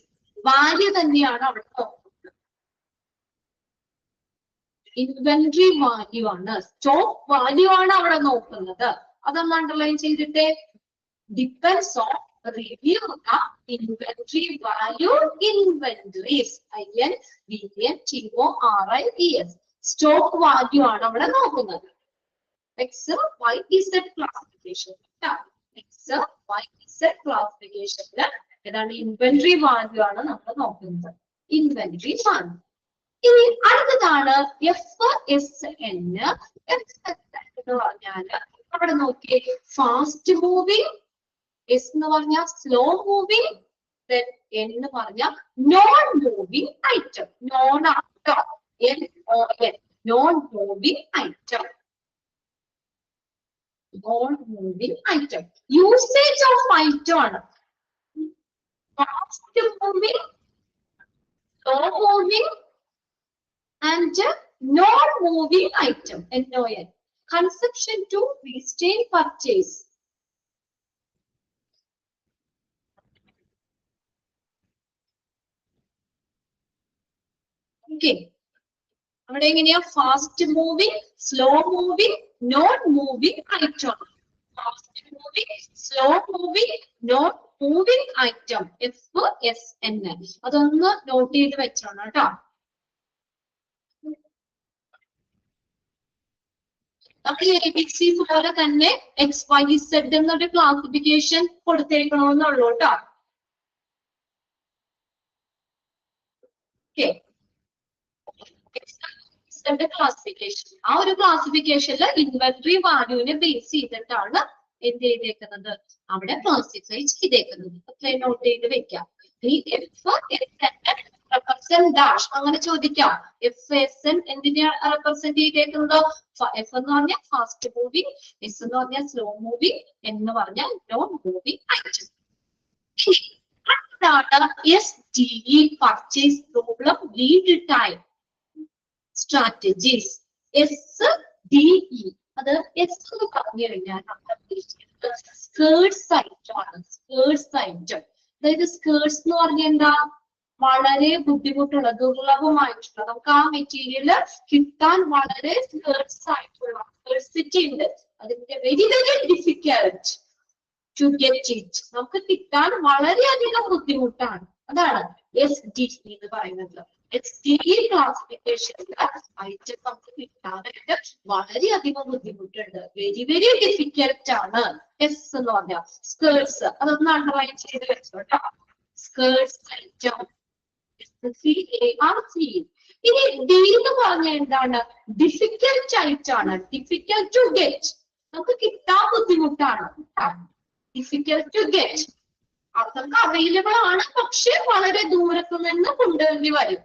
വാല്യൂ തന്നെയാണ് അവിടെ നോക്കുന്നത്. ഇൻവെന്ററി വാല്യൂ ആണ്, സ്റ്റോക്ക് വാല്യൂ ആണ് അവിടെ നോക്കുന്നത്. അതൊന്ന് അണ്ടർലൈൻ ചെയ്തിട്ടേ. Depends on review the inventory value inventories. INVENTORIES. Stock value ആണ് അവിടെ നോക്കുന്നത്. X, Y, Z classification. X, Y, Z ക്ലാസിഫിക്കേഷനിൽ ഏതാണ് ഇൻവെന്ററി വാല്യൂ ആണ് നമ്മൾ നോക്കുന്നത്. Inventory value. ഇനി അടുത്തതാണ് FSN. എന്ന് പറഞ്ഞാല് അവിടെ നോക്കിയേ, ഫാസ്റ്റ് മൂവിങ്, എസ് എന്ന് പറഞ്ഞാൽ സ്ലോ മൂവിങ്, then N എന്ന് പറഞ്ഞാൽ നോൺ മൂവിങ് ഐറ്റം. നോൺ ആട്ടോ, NON, non moving item. Non moving item. Usage of item ആണ്. Fast moving, slow moving and non-moving item, NON. Conception to restrain purchase. Okay. അവിടെ എങ്ങനെയാ? Fast moving, slow moving, non moving item. Fast moving, slow moving, non moving item. FSN. അതൊന്ന് not ചെയ്ത് വെച്ചോണം കേട്ടോ. നമ്മൾ ABC പോലെ തന്നെ XYZ എന്നൊരു classification കൊടുത്തേക്കണമെന്നുള്ളൂ കേട്ടോ. ക്ലാസിഫിക്കേഷൻ, ആ ഒരു ക്ലാസിഫിക്കേഷനിൽ ഇൻവെന്ററി വാല്യൂവിനെ ബേസ് ചെയ്തിട്ടാണ് എന്ത് ചെയ്തേക്കുന്നത്, അവിടെ ക്ലാസിഫൈ ചെയ്തേക്കുന്നത്. അത്രയും നോട്ട് ചെയ്ത് വെക്കാം. റെപ്രസെന്റ് ഡാഷ് അങ്ങനെ ചോദിക്കാം. FSN എന്തിനെ റെപ്രസെന്റ് ചെയ്തേക്കുന്നത്? F എന്ന് പറഞ്ഞാൽ ഫാസ്റ്റ് മൂവിങ്, S എന്ന് പറഞ്ഞാൽ സ്ലോ മൂവിങ്, N എന്ന് പറഞ്ഞാൽ non moving item. SDE purchase problem lead time strategies. SDE അത് S എന്ന് പറഞ്ഞു കഴിഞ്ഞാൽ സ്കേർട്സ് ഐറ്റം ആണ്. സ്കേർട്സ് ഐറ്റം, അതായത് സ്കേർട്സ് എന്ന് പറഞ്ഞാൽ എന്താ? വളരെ ബുദ്ധിമുട്ടുള്ള, ദുർലഭമായിട്ടുള്ള, നമുക്ക് ആ മെറ്റീരിയൽ കിട്ടാൻ വളരെ സ്കേർട്സ് ആയിട്ടുള്ള, സ്കേർസിറ്റി ഉണ്ട്. അതിന്റെ very very difficult to get it. നമുക്ക് കിട്ടാൻ വളരെയധികം ബുദ്ധിമുട്ടാണ്. അതാണ് SDE എന്ന് പറയുന്നത്. SDE ക്ലാസിഫിക്കേഷനിൽ ഐറ്റം നമുക്ക് കിട്ടാനായിട്ട് വളരെയധികം ബുദ്ധിമുട്ടുണ്ട്. വെരി വെരി ഡിഫിക്കൽട്ട് ആണ്. S എന്ന് പറഞ്ഞാൽ സ്കേർട്സ്. അതൊന്ന് അണ്ടർലൈൻ ചെയ്ത് വെച്ചോട്ടോ. Scarce item. ഇനി D എന്ന് പറഞ്ഞാൽ എന്താണ്? ഡിഫിക്കൽട്ട് ഐറ്റം ആണ്. ഡിഫിക്കൽട്ട് ടു ഗെറ്റ്, നമുക്ക് കിട്ടാൻ ബുദ്ധിമുട്ടാണ്. ഡിഫിക്കൽട്ട് ടു ഗെറ്റ്, അതൊക്കെ അവൈലബിൾ ആണ്, പക്ഷെ വളരെ ദൂരത്തു നിന്ന് കൊണ്ടുവരേണ്ടി വരും.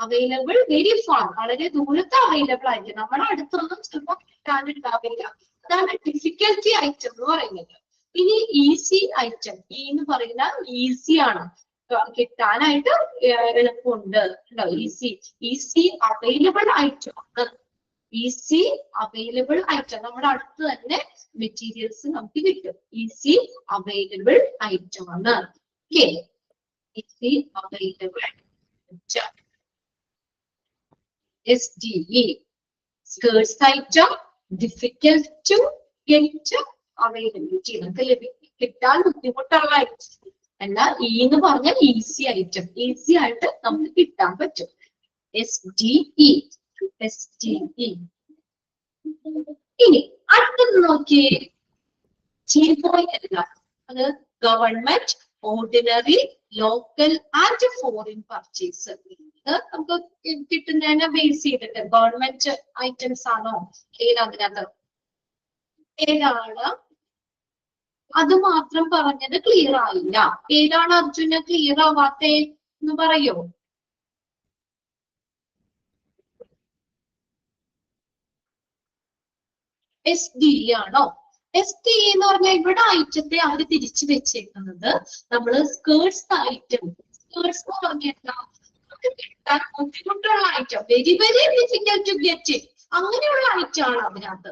അവൈലബിൾ വെരി ഫാർ, വളരെ ദൂരത്ത് അവൈലബിൾ ആയിരിക്കും, നമ്മുടെ അടുത്തൊന്നും ചിലപ്പോൾ കിട്ടാനുണ്ടാവില്ല. അതാണ് ഡിഫിക്കൽറ്റി ഐറ്റം എന്ന് പറയുന്നത്. ഇനി ഈസി ഐറ്റം. E എന്ന് പറയുന്ന ഈസി ആണ്, കിട്ടാനായിട്ട് എളുപ്പമുണ്ട്. ഈസി അവൈലബിൾ ഐറ്റം ആണ്. ഈസി അവൈലബിൾ ഐറ്റം, നമ്മുടെ അടുത്ത് തന്നെ മെറ്റീരിയൽസ് നമുക്ക് കിട്ടും. ഈസി അവൈലബിൾ ഐറ്റം ആണ്. Easy available item. SDE scarce item, difficult to get, availability, നമുക്ക് കിട്ടാൻ ബുദ്ധിമുട്ടുള്ള ഐറ്റം. എന്നാൽ E എന്ന് പറഞ്ഞാൽ ഈസി ഐറ്റം, ഈസി ആയിട്ട് നമുക്ക് കിട്ടാൻ പറ്റും. SDE. SDE. ഇനി അടുത്തത് നോക്കിയേ, GOL. അത് government, ordinary, local and foreign purchase. നമുക്ക് കിട്ടുന്നതിനെ ബേസ് ചെയ്തിട്ട് ഗവൺമെന്റ് ഐറ്റംസ് ആണോ അതിനകത്ത് ഏതാണ്? അത് മാത്രം പറഞ്ഞത് ക്ലിയർ ആയില്ല. ഏതാണ് അർജുന ക്ലിയർ ആവാത്തെ എന്ന് പറയോ? SDE ആണോ? SDE എന്ന് പറഞ്ഞാൽ ഇവിടെ ഐറ്റത്തെ അവർ തിരിച്ചു വെച്ചേക്കുന്നത് നമ്മള് സ്കേർട്സ് ഐറ്റം. സ്കേർട്സ് എന്ന് പറഞ്ഞാൽ എന്താ? കിട്ടാൻ ബുദ്ധിമുട്ടുള്ള item, very very difficult to get it. അങ്ങനെയുള്ള ഐറ്റം ആണ് അതിനകത്ത്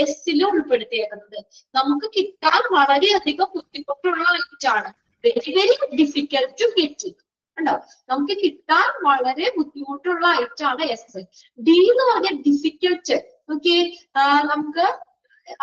എസ്സിൽ ഉൾപ്പെടുത്തിയേക്കുന്നത്. നമുക്ക് കിട്ടാൻ വളരെയധികം ബുദ്ധിമുട്ടുള്ള ഐറ്റം ആണ്. Very very difficult to get it. കണ്ടോ, നമുക്ക് കിട്ടാൻ വളരെ ബുദ്ധിമുട്ടുള്ള ഐറ്റം ആണ് എസ്. ഡി എന്ന് പറഞ്ഞ ഡിഫിക്കൽട്ട്. ഓക്കെ, നമുക്ക്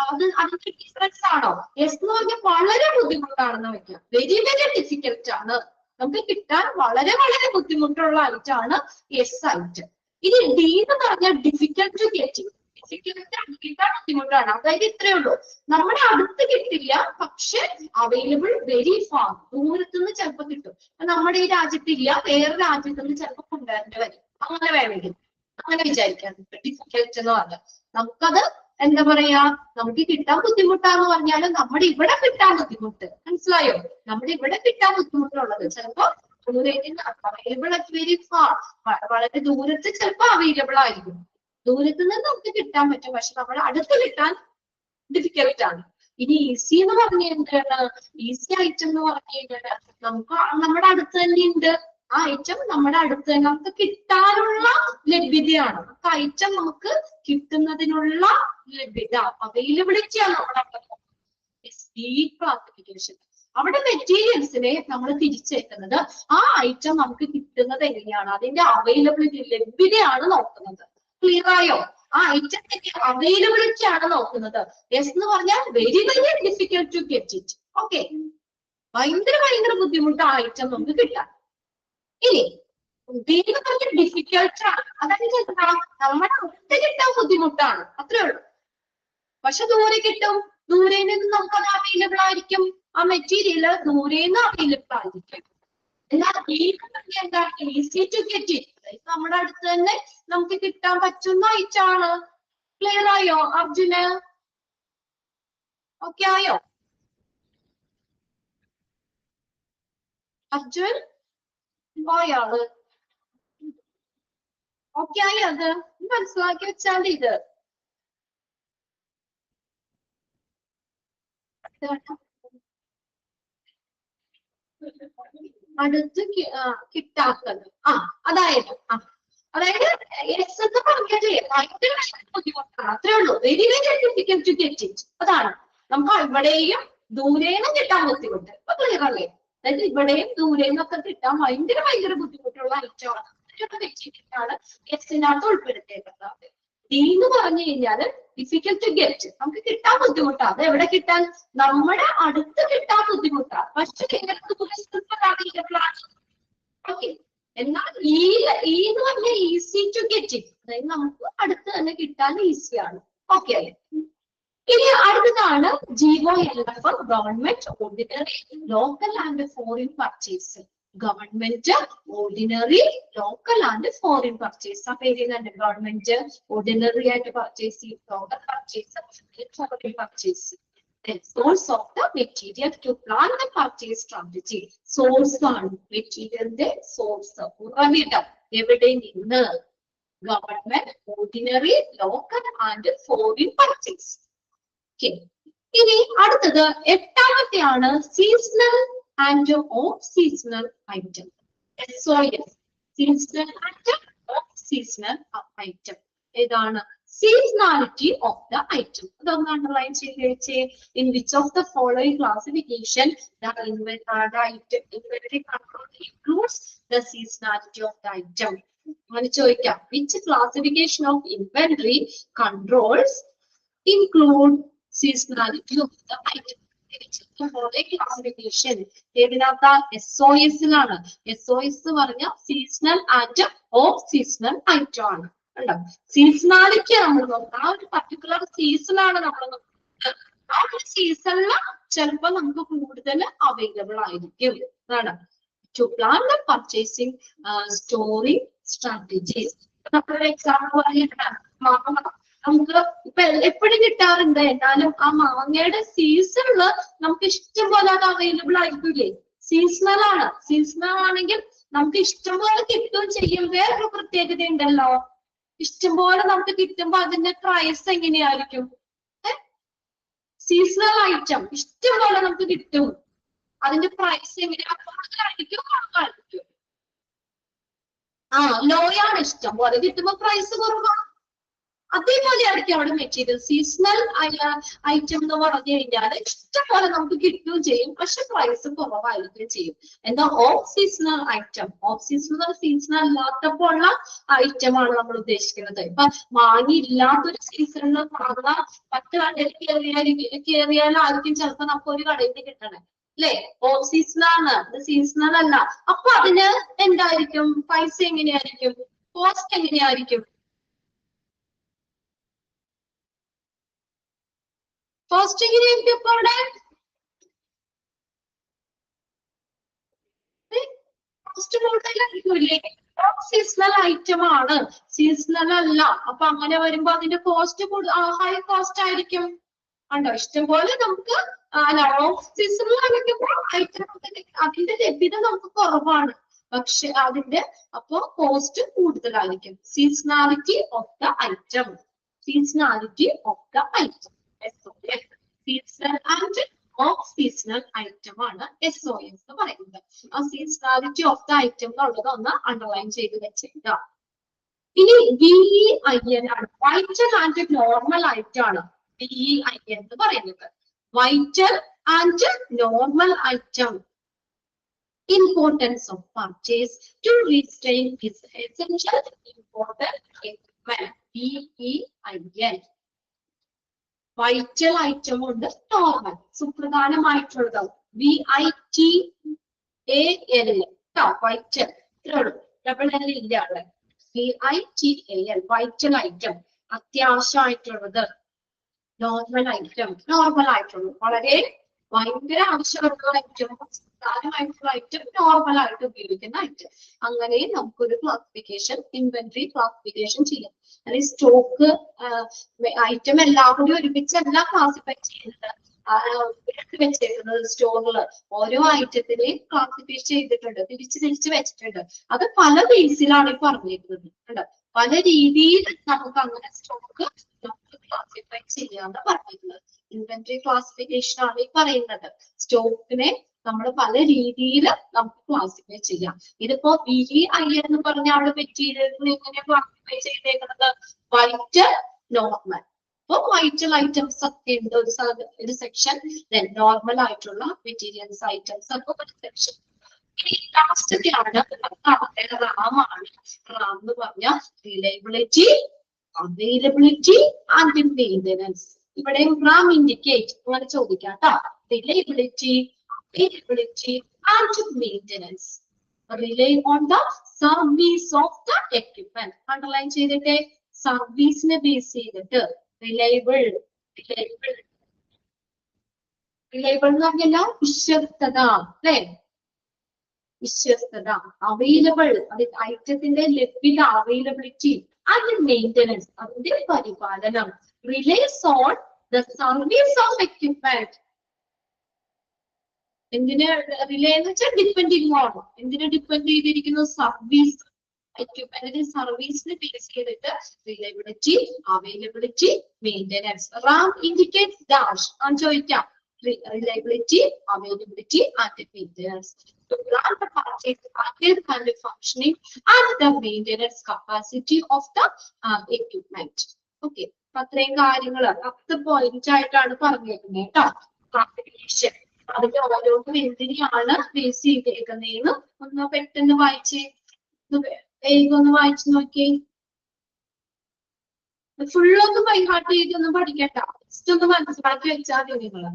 അതിന്റെ ഡിഫറൻസ് ആണോ? എസ് എന്ന് പറഞ്ഞാൽ വളരെ ബുദ്ധിമുട്ടാണെന്ന് വെക്കാം. വെരി വെരി ഡിഫിക്കൽട്ട് ആണ്, നമുക്ക് കിട്ടാൻ വളരെ വളരെ ബുദ്ധിമുട്ടുള്ള ഐറ്റം ആണ് എസ് ഐറ്റം. ഇനി ഡി എന്ന് പറഞ്ഞാൽ ഡിഫിക്കൽട്ട് ടു ഗെറ്റ്. ഡിഫിക്കൽട്ട് കിട്ടാൻ ബുദ്ധിമുട്ടാണ്. അതായത് ഇത്രയേ ഉള്ളൂ, നമ്മുടെ അടുത്ത് കിട്ടില്ല, പക്ഷെ അവൈലബിൾ വെരി ഫാർ, ദൂരത്തുനിന്ന് ചിലപ്പോൾ കിട്ടും. നമ്മുടെ ഈ രാജ്യത്തില്ല, വേറെ രാജ്യത്ത് നിന്ന് ചിലപ്പോൾ കൊണ്ടുവരേണ്ടി വരും. അങ്ങനെ വേണമെങ്കിൽ അങ്ങനെ വിചാരിക്കാൻ ഡിഫിക്കൽട്ട് എന്ന് പറഞ്ഞാൽ നമുക്കത് എന്താ പറയാ, നമുക്ക് കിട്ടാൻ ബുദ്ധിമുട്ടാന്ന് പറഞ്ഞാലും നമ്മുടെ ഇവിടെ കിട്ടാൻ ബുദ്ധിമുട്ട്. മനസ്സിലായോ? നമ്മുടെ ഇവിടെ കിട്ടാൻ ബുദ്ധിമുട്ടുള്ളത് ചിലപ്പോ അവൈലബിൾ അറ്റ് വെരി ഫാർ, വളരെ ദൂരത്ത് ചിലപ്പോ അവൈലബിൾ ആയിരിക്കും. ദൂരത്ത് നിന്ന് നമുക്ക് കിട്ടാൻ പറ്റും, പക്ഷെ നമ്മുടെ അടുത്ത് കിട്ടാൻ ഡിഫിക്കൽട്ട് ആണ്. ഇനി ഈസി എന്ന് പറഞ്ഞ എന്താണ്? ഈസി ഐറ്റം എന്ന് പറഞ്ഞു കഴിഞ്ഞാൽ നമുക്ക് നമ്മുടെ അടുത്ത് തന്നെ ഉണ്ട്. ആ ഐറ്റം നമ്മുടെ അടുത്ത് തന്നെ നമുക്ക് കിട്ടാനുള്ള ലഭ്യതയാണ്. ആ ഐറ്റം നമുക്ക് കിട്ടുന്നതിനുള്ള ലഭ്യത, അവൈലബിലിറ്റി ആണ് നമ്മുടെ ക്ലാസിഫിക്കേഷൻ. അവിടെ മെറ്റീരിയൽസിനെ നമ്മൾ തിരിച്ചേക്കുന്നത് ആ ഐറ്റം നമുക്ക് കിട്ടുന്നത് എങ്ങനെയാണ്, അതിന്റെ അവൈലബിലിറ്റി, ലഭ്യതയാണ് നോക്കുന്നത്. ക്ലിയർ ആയോ? ആ ഐറ്റത്തിന്റെ അവൈലബിലിറ്റി ആണ് നോക്കുന്നത്. എസ് എന്ന് പറഞ്ഞാൽ very very difficult to get it. Okay, ഭയങ്കര ഭയങ്കര ബുദ്ധിമുട്ട് ആ ഐറ്റം നമുക്ക് കിട്ടാൻ. ഇനി ബി എന്ന് പറഞ്ഞാൽ ഡിഫിക്കൽട്ട് ആണ്, അതായത് എന്താ, നമ്മുടെ അടുത്ത് കിട്ടാൻ ബുദ്ധിമുട്ടാണ്, അത്രേ ഉള്ളൂ. പക്ഷെ ദൂരെ കിട്ടും, ദൂരെ നിന്ന് നമുക്ക് അത് അവൈലബിൾ ആയിരിക്കും. ആ മെറ്റീരിയൽ ദൂരെ നിന്ന് അവൈലബിൾ ആയിരിക്കും. എന്നാൽ എന്താണ്? ഈസി ടു ഗെറ്റ് ഇറ്റ്, നമ്മുടെ അടുത്ത് തന്നെ നമുക്ക് കിട്ടാൻ പറ്റുന്ന ഐറ്റാണ്. ക്ലിയർ ആയോ അർജുന്? ഓക്കെ ആയോ അർജുൻ? പോയാള് ഓക്കെ ആയി? അത് മനസ്സിലാക്കി വെച്ചാൽ ഇത് അടുത്ത് കിട്ടാത്തത്. അതായത് എസ് എന്ന് പറഞ്ഞാൽ ഭയങ്കര ബുദ്ധിമുട്ടാണ്, അത്രേ ഉള്ളൂ. Very very difficult to get it. അതാണ് നമുക്ക് ഇവിടെയും ദൂരേന്ന് കിട്ടാൻ ബുദ്ധിമുട്ട്. അപ്പൊ ക്ലിയർ അല്ലേ? അതായത് ഇവിടെയും ദൂരേന്നൊക്കെ കിട്ടാൻ ഭയങ്കര ഭയങ്കര ബുദ്ധിമുട്ടുള്ള ഐറ്റമാണ്. മെറ്റീരിയലാണ് എസിനകത്ത് ഉൾപ്പെടുത്തേണ്ടത്. ഡി എന്ന് പറഞ്ഞു കഴിഞ്ഞാൽ ഡിഫിക്കൽട്ട് ടു ഗെറ്റ്, നമുക്ക് കിട്ടാൻ ബുദ്ധിമുട്ടാണ്. അത് എവിടെ കിട്ടാൻ? നമ്മുടെ അടുത്ത് കിട്ടാൻ ബുദ്ധിമുട്ടാണ്, പക്ഷെ അവൈലബിൾ ആണ്. ഓക്കെ, എന്നാൽ ഈ എന്ന് പറഞ്ഞാൽ ഈസി ടു ഗെറ്റ് ഇറ്റ്, അതായത് നമുക്ക് അടുത്ത് തന്നെ കിട്ടാൻ ഈസിയാണ്. ഓക്കെ അല്ലേ? ഇനി അടുത്തതാണ് GOLF, government ordinary local and foreign purchase. Government ordinary local and foreign purchase. ആ പേര് തന്നെ, ഗവൺമെന്റ് ഓർഡിനറി ആയിട്ട് പർച്ചേസ് ചെയ്യും, local purchase, foreign purchase. Source of the material to plan the purchase strategy. Source ആണ് മെറ്റീരിയലിന്റെ സോഴ്സ്, ഉറവിടം എവിടെ നിന്ന്? Government ordinary local and foreign purchase. ഇനി അടുത്തത് എട്ടാമത്തെയാണ് seasonal and off seasonal item. SOS, seasonal and off seasonal item. ഏതാണ്? seasonality of the item. അതൊന്ന് അണ്ടർലൈൻ ചെയ്ത് വെച്ചേ. In which of the following classification the inventory control includes the seasonality of the item? അങ്ങനെ ചോദിക്കാം. Which classification of inventory controls include seasonality of the item? Classification ഏതിനകത്ത? SOS-ലാണ്. SOS പറഞ്ഞ seasonal and off seasonal item ആണ്. Seasonality നമ്മൾ നോക്കാം. ആ ഒരു പർട്ടിക്കുലർ സീസണാണ് നമ്മൾ നോക്കുന്നത്. ആ ഒരു സീസണില് ചിലപ്പോ നമുക്ക് കൂടുതൽ അവൈലബിൾ ആയിരിക്കും. അതാണ് to plan the purchasing storing strategies. നമ്മളൊരു എക്സാമ്പിൾ പറയുന്നത് മാങ്ങ നമുക്ക് ഇപ്പൊ എപ്പോഴും കിട്ടാറുണ്ട്, എന്നാലും ആ മാങ്ങയുടെ സീസണില് നമുക്ക് ഇഷ്ടം പോലെ അത് അവൈലബിൾ ആയിരിക്കില്ലേ? സീസണൽ ആണ്. സീസണൽ ആണെങ്കിൽ നമുക്ക് ഇഷ്ടം പോലെ കിട്ടുകയും ചെയ്യും. വേറൊരു പ്രത്യേകത ഉണ്ടല്ലോ, ഇഷ്ടംപോലെ നമുക്ക് കിട്ടുമ്പോ അതിന്റെ പ്രൈസ് എങ്ങനെയായിരിക്കും? സീസണൽ ഐറ്റം ഇഷ്ടംപോലെ നമുക്ക് കിട്ടും, അതിന്റെ പ്രൈസ് എങ്ങനെയാ? കൂടുതലായിരിക്കും, കുറവായിരിക്കും? ലോയാണ്. ഇഷ്ടം പോലെ കിട്ടുമ്പോ പ്രൈസ് കുറവാണ്. അതേപോലെ ആയിരിക്കും അവിടെ മെറ്റീരിയൽ. സീസണൽ ഐറ്റം എന്ന് പറഞ്ഞു കഴിഞ്ഞാൽ ഇഷ്ടംപോലെ നമുക്ക് കിട്ടുകയും ചെയ്യും, പക്ഷെ പ്രൈസ് കുറവായിരിക്കും ചെയ്യും. എന്താ off seasonal item? Off seasonal seasonal അല്ലാത്തപ്പോൾ ഉള്ള ഐറ്റം ആണ് നമ്മൾ ഉദ്ദേശിക്കുന്നത്. ഇപ്പൊ മാങ്ങ ഇല്ലാത്തൊരു സീസണിൽ മാങ്ങ മറ്റു കടയിൽ കയറിയാലായിരിക്കും ചിലപ്പോ നമുക്ക് ഒരു കടയിൽ നിന്ന് കിട്ടണേ, അല്ലെ? ഓഫ് സീസൺ ആണ്, ഇത് സീസണൽ അല്ല. അപ്പൊ അതിന് എന്തായിരിക്കും പൈസ? എങ്ങനെയായിരിക്കും? കോസ്റ്റ് എങ്ങനെയായിരിക്കും? കോസ്റ്റ് എങ്ങനെയായിരിക്കും ഇപ്പൊ അവിടെ? കോസ്റ്റ് കൂടുതലായിരിക്കുമല്ലേ? സീസണൽ ഐറ്റം ആണ്, സീസണൽ അല്ല. അപ്പൊ അങ്ങനെ വരുമ്പോ അതിന്റെ കോസ്റ്റ് ഹൈ കോസ്റ്റ് ആയിരിക്കും. ഉണ്ടോ? ഇഷ്ടംപോലെ നമുക്ക് ഓഫ് സീസണിൽ ആയിരിക്കുമ്പോൾ ഐറ്റം അതിന്റെ ലഭ്യത നമുക്ക് കുറവാണ്, പക്ഷെ അതിന്റെ അപ്പൊ കോസ്റ്റ് കൂടുതലായിരിക്കും. Seasonality of the item, seasonality of the item, seasonal and off seasonal item ആണ് SOS എന്ന് പറയുന്നത്. ആ സീസണാലിറ്റി ഓഫ് ദ ഐറ്റം എന്നുള്ളത് ഒന്ന് അണ്ടർലൈൻ ചെയ്ത് വെച്ചേക്കാം. ഇനി VEIN ആണ്, വൈറ്റൽ ആൻഡ് നോർമൽ ഐറ്റം ആണ് VEIN എന്ന് പറയുന്നത്. Vital and normal item. Importance of purchase to restrain is essential important equipment. VEIN. Vital item ഉണ്ട്, നോർമൽ സുപ്രധാനമായിട്ടുള്ളത് VITAL വൈറ്റൽ, ഡബിൾ എൽ ഇല്ല അവിടെ. VITAL വൈറ്റൽ ഐറ്റം, അത്യാവശ്യമായിട്ടുള്ളത്. നോർമൽ ഐറ്റം, നോർമൽ ആയിട്ടുള്ളത്, വളരെ ഭയങ്കര ആവശ്യമുള്ള ഐറ്റം, പ്രധാനമായിട്ടുള്ള ഐറ്റം, നോർമൽ ആയിട്ട് ഉപയോഗിക്കുന്ന ഐറ്റം. അങ്ങനെ നമുക്കൊരു ക്ലാസിഫിക്കേഷൻ, ഇൻവെന്ററി ക്ലാസിഫിക്കേഷൻ ചെയ്യാം. അല്ലെങ്കിൽ സ്റ്റോക്ക് ഐറ്റം എല്ലാം കൂടി ഒരുമിച്ചല്ല ക്ലാസിഫൈ ചെയ്യുന്നത്, വെച്ചേക്കുന്നത് സ്റ്റോറില് ഓരോ ഐറ്റത്തിനെയും ക്ലാസിഫൈ ചെയ്തിട്ടുണ്ട്, തിരിച്ച് വെച്ചിട്ടുണ്ട്. അത് പല ബേസിലാണ് പറഞ്ഞിരിക്കുന്നത്. പല രീതിയിൽ നമുക്ക് അങ്ങനെ സ്റ്റോക്ക് ക്ലാസിഫൈ ചെയ്യാന്ന് പറഞ്ഞിട്ടുള്ളത്. ഇൻവെന്ററി ക്ലാസിഫിക്കേഷൻ ആണ് ഈ പറയുന്നത്. സ്റ്റോക്കിനെ നമ്മൾ പല രീതിയിൽ നമുക്ക് ക്ലാസിഫൈ ചെയ്യാം. ഇതിപ്പോ VEIN എന്ന് പറഞ്ഞ അവിടെ മെറ്റീരിയൽസിനെ എങ്ങനെ ക്ലാസിഫൈ ചെയ്തേക്കുന്നത്? Vital, normal. അപ്പൊ വൈറ്റൽ ഐറ്റംസ് ഒക്കെ ഉണ്ട് ഒരു സെക്ഷൻ, നോർമൽ ആയിട്ടുള്ള മെറ്റീരിയൽസ് ഐറ്റംസ് ഒക്കെ ഒരു സെക്ഷൻ. ഇനി ലാസ്റ്റത്തെ ആണ് റാം ആണ്. റാം എന്ന് പറഞ്ഞ റിലയബിലിറ്റി, അവൈലബിലിറ്റി ആൻഡ് മെയിൻ്റെനൻസ്. ഇവിടെ റാം ഇൻഡിക്കേറ്റ് അങ്ങനെ ചോദിക്കാം കേട്ടോ. Reliability, availability and maintenance. Rely on the service of the equipment. Underline ചെയ്തിട്ട് സർവീസിനെ ബേസ് ചെയ്തിട്ട് റിലയബിൾ എന്ന് പറഞ്ഞാൽ വിശ്വസ്തത, അല്ലെ? വിശ്വസ്തത. അവൈലബിൾ, അത് ഐറ്റത്തിന്റെ ലഭ്യത, അവൈലബിലിറ്റി ആൻഡ് മെയിൻ്റെനൻസ്, അതിന്റെ പരിപാലനം. Relays on the service of equipment. എന്തിനെ റിലേ എന്ന് വെച്ചാൽ ഡിപ്പെൻഡിങ് ഓൺ, എന്തിനെ ഡിപ്പെൻഡ് ചെയ്തിരിക്കുന്നു? സർവീസ് എക്യുപ്മെന്റ്, സർവീസിനെ ബേസ് ചെയ്തിട്ട് reliability, availability, maintenance. Ram indicates dash ആണ് ചോദിക്കാം. Reliability, availability and maintenance. To plan the purchase and the functioning and the maintenance capacity of the equipment. Okay, അത്രയും കാര്യങ്ങൾ 10 point ആയിട്ടാണ് പറഞ്ഞേക്കുന്നത് കേട്ടോ. ക്ലാസിഫിക്കേഷൻ അതിന്റെ ഓരോന്നും എന്തിനെയാണ് ബേസ് ചെയ്തേക്കുന്നതെന്ന് ഒന്ന് പെട്ടെന്ന് വായിച്ചേ, ഒന്ന് വായിച്ചു നോക്കിയേ. ഫുള്ളൊന്നും ബൈഹാർട്ട് ചെയ്തൊന്നും പഠിക്കണ്ട, ജസ്റ്റ് ഒന്ന് മനസ്സിലാക്കി വെച്ചാൽ മതി നിങ്ങള്.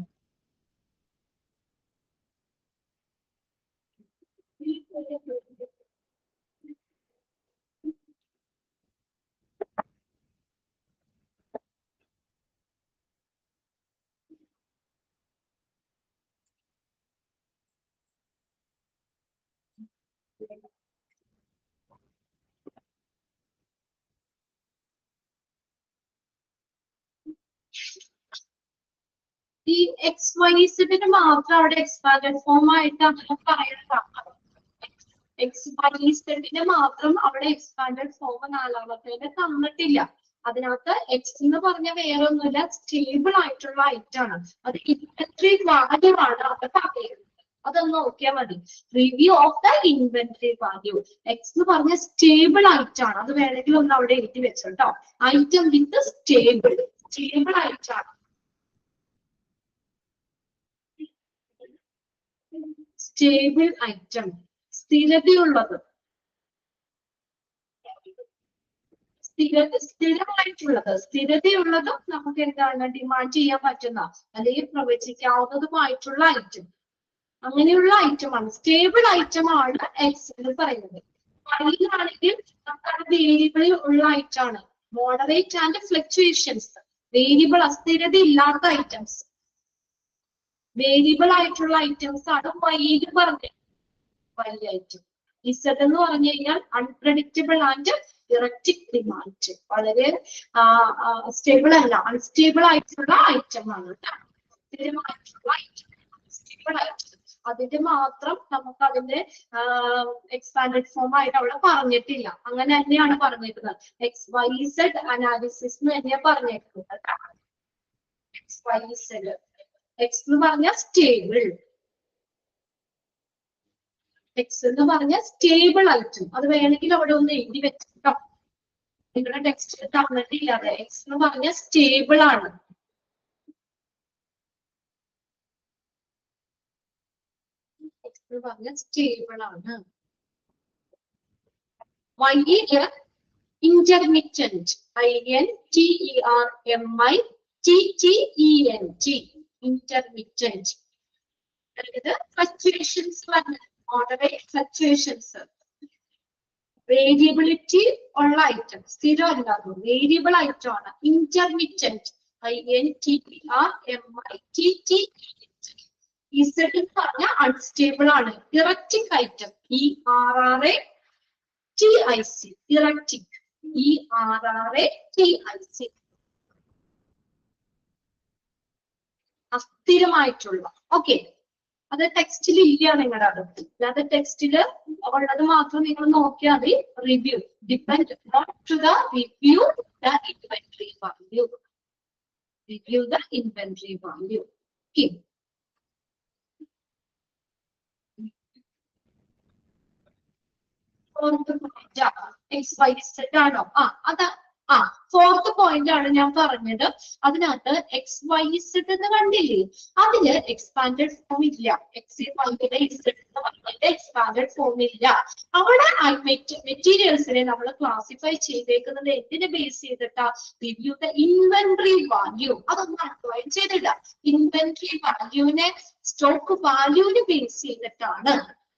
ഈ XYZ മാത്രം അവിടെ എക്സ്പാൻഡഡ് ഫോം ആയിട്ട് അങ്ങനെ പറയുന്നതാണ്. XYZ മാത്രം അവിടെ എക്സ്പാൻഡഡ് ഫോം നാലാമത്തേന് തന്നിട്ടില്ല. അതിനകത്ത് X എന്ന് പറഞ്ഞ വേറെ ഒന്നുമില്ല, സ്റ്റേബിൾ ആയിട്ടുള്ള ഐറ്റം ആണ്. അത് ഇൻവെന്ററി വാല്യൂ ആണ് അവിടെ പറയുന്നത്. അത് അതൊന്ന് നോക്കിയാൽ മതി. Review of the inventory value. X എന്ന് പറഞ്ഞ സ്റ്റേബിൾ ഐറ്റം ആണ്. അത് വേണമെങ്കിൽ ഒന്ന് അവിടെ എഴുതി വെച്ചോട്ടോ. ഐറ്റം വിത്ത് സ്റ്റേബിൾ ഐറ്റം ആണ്. സ്റ്റേബിൾ ഐറ്റം, സ്ഥിരതയുള്ളത്, സ്ഥിരതയുള്ളതും നമുക്ക് എന്താണ് ഡിമാൻഡ് ചെയ്യാൻ പറ്റുന്ന അല്ലെങ്കിൽ പ്രവചിക്കാവുന്നതുമായിട്ടുള്ള ഐറ്റം, അങ്ങനെയുള്ള ഐറ്റമാണ് സ്റ്റേബിൾ ഐറ്റം ആണ് എക്സ് എന്ന് പറയുന്നത്. വൈയിലാണെങ്കിൽ നമുക്ക് വേരിയബിളിൽ ഉള്ള ഐറ്റം ആണ്. മോഡറേറ്റ് ആൻഡ് ഫ്ലക്ച്വേഷൻസ്, വേരിയബിൾ അസ്ഥിരത ഇല്ലാത്ത ഐറ്റംസ്, വേരിയബിൾ ആയിട്ടുള്ള ഐറ്റംസ് ആണ് വൈയിൽ പറഞ്ഞത്. Y item. ഇസഡ് എന്ന് പറഞ്ഞു കഴിഞ്ഞാൽ അൺപ്രഡിക്റ്റബിൾ ആൻഡ് ഇറക്റ്റിക് ഡിമാൻഡ്, വളരെ സ്റ്റേബിൾ അല്ല, അൺസ്റ്റേബിൾ ആയിട്ടുള്ള ഐറ്റം ആണ്. സ്ഥിരമായിട്ടുള്ള ഐറ്റം, സ്റ്റേബിൾ ഐറ്റം. അതിന്റെ മാത്രം നമുക്ക് അതിന്റെ എക്സ്പാൻഡഡ് ഫോം ആയിട്ട് അവിടെ പറഞ്ഞിട്ടില്ല. അങ്ങനെ തന്നെയാണ് പറഞ്ഞിരിക്കുന്നത്. എക്സ് വൈ സെഡ് അനാലിസിസ് എന്ന് തന്നെയാണ് പറഞ്ഞിരിക്കുന്നത്. X Y Z. എക്സ് എന്ന് പറഞ്ഞ സ്റ്റേബിൾ, എക്സ് എന്ന് പറഞ്ഞ സ്റ്റേബിൾ ഐറ്റം. അത് വേണമെങ്കിൽ അവിടെ ഒന്ന് എഴുതി വെച്ചിട്ടോ. നിങ്ങളുടെ ടെക്സ്റ്റ് തന്നിട്ടില്ലാതെ എക്സ് എന്ന് പറഞ്ഞ സ്റ്റേബിൾ ആണ്. എക്സ് എന്ന് പറഞ്ഞ സ്റ്റേബിൾ ആണ്. വൈയില് ഇന്റർമിറ്റന്റ്, INTERMITTENT, ഇന്റർമിറ്റന്റ്. അതായത് ഫ്ലക്ച്വേഷൻസ് പറഞ്ഞത്, മോഡറേറ്റ് ഫ്ലക്ച്വേഷൻസ്, വേരിയബിലിറ്റി ഉള്ള ഐറ്റം, സ്ഥിരമല്ലാതെ വേരിയബിൾ ഐറ്റം ആണ്. Intermittent, INTERMITTENT. ഇസഡ് എന്ന് പറഞ്ഞാൽ അൺസ്റ്റേബിൾ ആണ്. ഇറക്റ്റിക് ഐറ്റം, ERRATIC, ഇറക്റ്റിക്, ERRATIC. അസ്ഥിരമായിട്ടുള്ള. ഓക്കെ, അത് ടെക്സ്റ്റിൽ ഇല്ല നിങ്ങളുടെ അത്. അല്ലാതെ ടെക്സ്റ്റില് ഉള്ളത് മാത്രം നിങ്ങൾ നോക്കിയാൽ മതി. Review depend not to the review the inventory value. Review the inventory value. Okay, X Y Z ആണോ? അതാ ഫോർത്ത് പോയിന്റ് ആണ് ഞാൻ പറഞ്ഞത്. അതിനകത്ത് എക്സ് വൈ സെഡ് എന്ന് കണ്ടില്ലേ, അതില് എക്സ്പാൻഡഡ് ഫോം ഇല്ല. എക്സ് വൈയുടെ ഇസഡ് എന്ന് പറഞ്ഞിട്ട് എക്സ്പാൻഡഡ് ഫോം ഇല്ല. അവിടെ മെറ്റീരിയൽസിനെ നമ്മൾ ക്ലാസിഫൈ ചെയ്തേക്കുന്നത് എന്തിനെ ബേസ് ചെയ്തിട്ടാ? Review the inventory value. അതൊന്നും അപ്ലൈ ചെയ്തില്ല. ഇൻവെന്ററി വാല്യൂവിനെ സ്റ്റോക്ക് വാല്യൂവിനെ ബേസ് ചെയ്തിട്ടാണ്.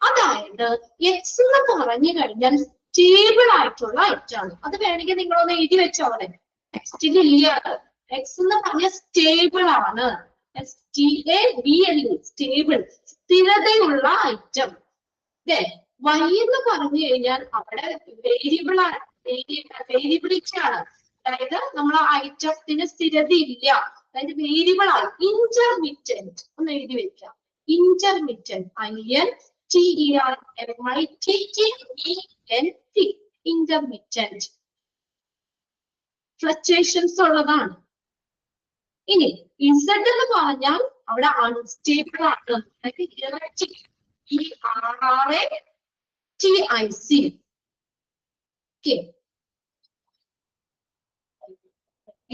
അതായത് എക്സ് എന്ന് പറഞ്ഞു കഴിഞ്ഞാൽ സ്റ്റേബിൾ ആയിട്ടുള്ള ഐറ്റം ആണ്. അത് വേണമെങ്കിൽ നിങ്ങളൊന്ന് എഴുതി വെച്ചോളെ. ടെക്സ്റ്റിൽ ഇല്ല. എക്സ് എന്ന് പറഞ്ഞ സ്റ്റേബിൾ ആണ്. STABLE, സ്റ്റേബിൾ, സ്ഥിരതയുള്ള ഐറ്റം. വൈ എന്ന് പറഞ്ഞു കഴിഞ്ഞാൽ അവിടെ വേരിയബിൾ ആണ്, വേരിയബിലിറ്റി ആണ്. അതായത് നമ്മൾ ഐറ്റത്തിന് സ്ഥിരത ഇല്ല. അതായത് വേരിയബിൾ ആണ്. ഇന്റർമിറ്റന്റ് ഒന്ന് എഴുതി വെക്കാം. Intermittent, INTERMITTENT, intermittent. ഫ്ലക്ച്വേഷൻസ് ഉള്ളതാണ്. ഇനി ഇസഡ് എന്ന് പറഞ്ഞാൽ അവിടെ അൺസ്റ്റേബിൾ ആണ്. ഇറക്റ്റിക്, ERRATIC.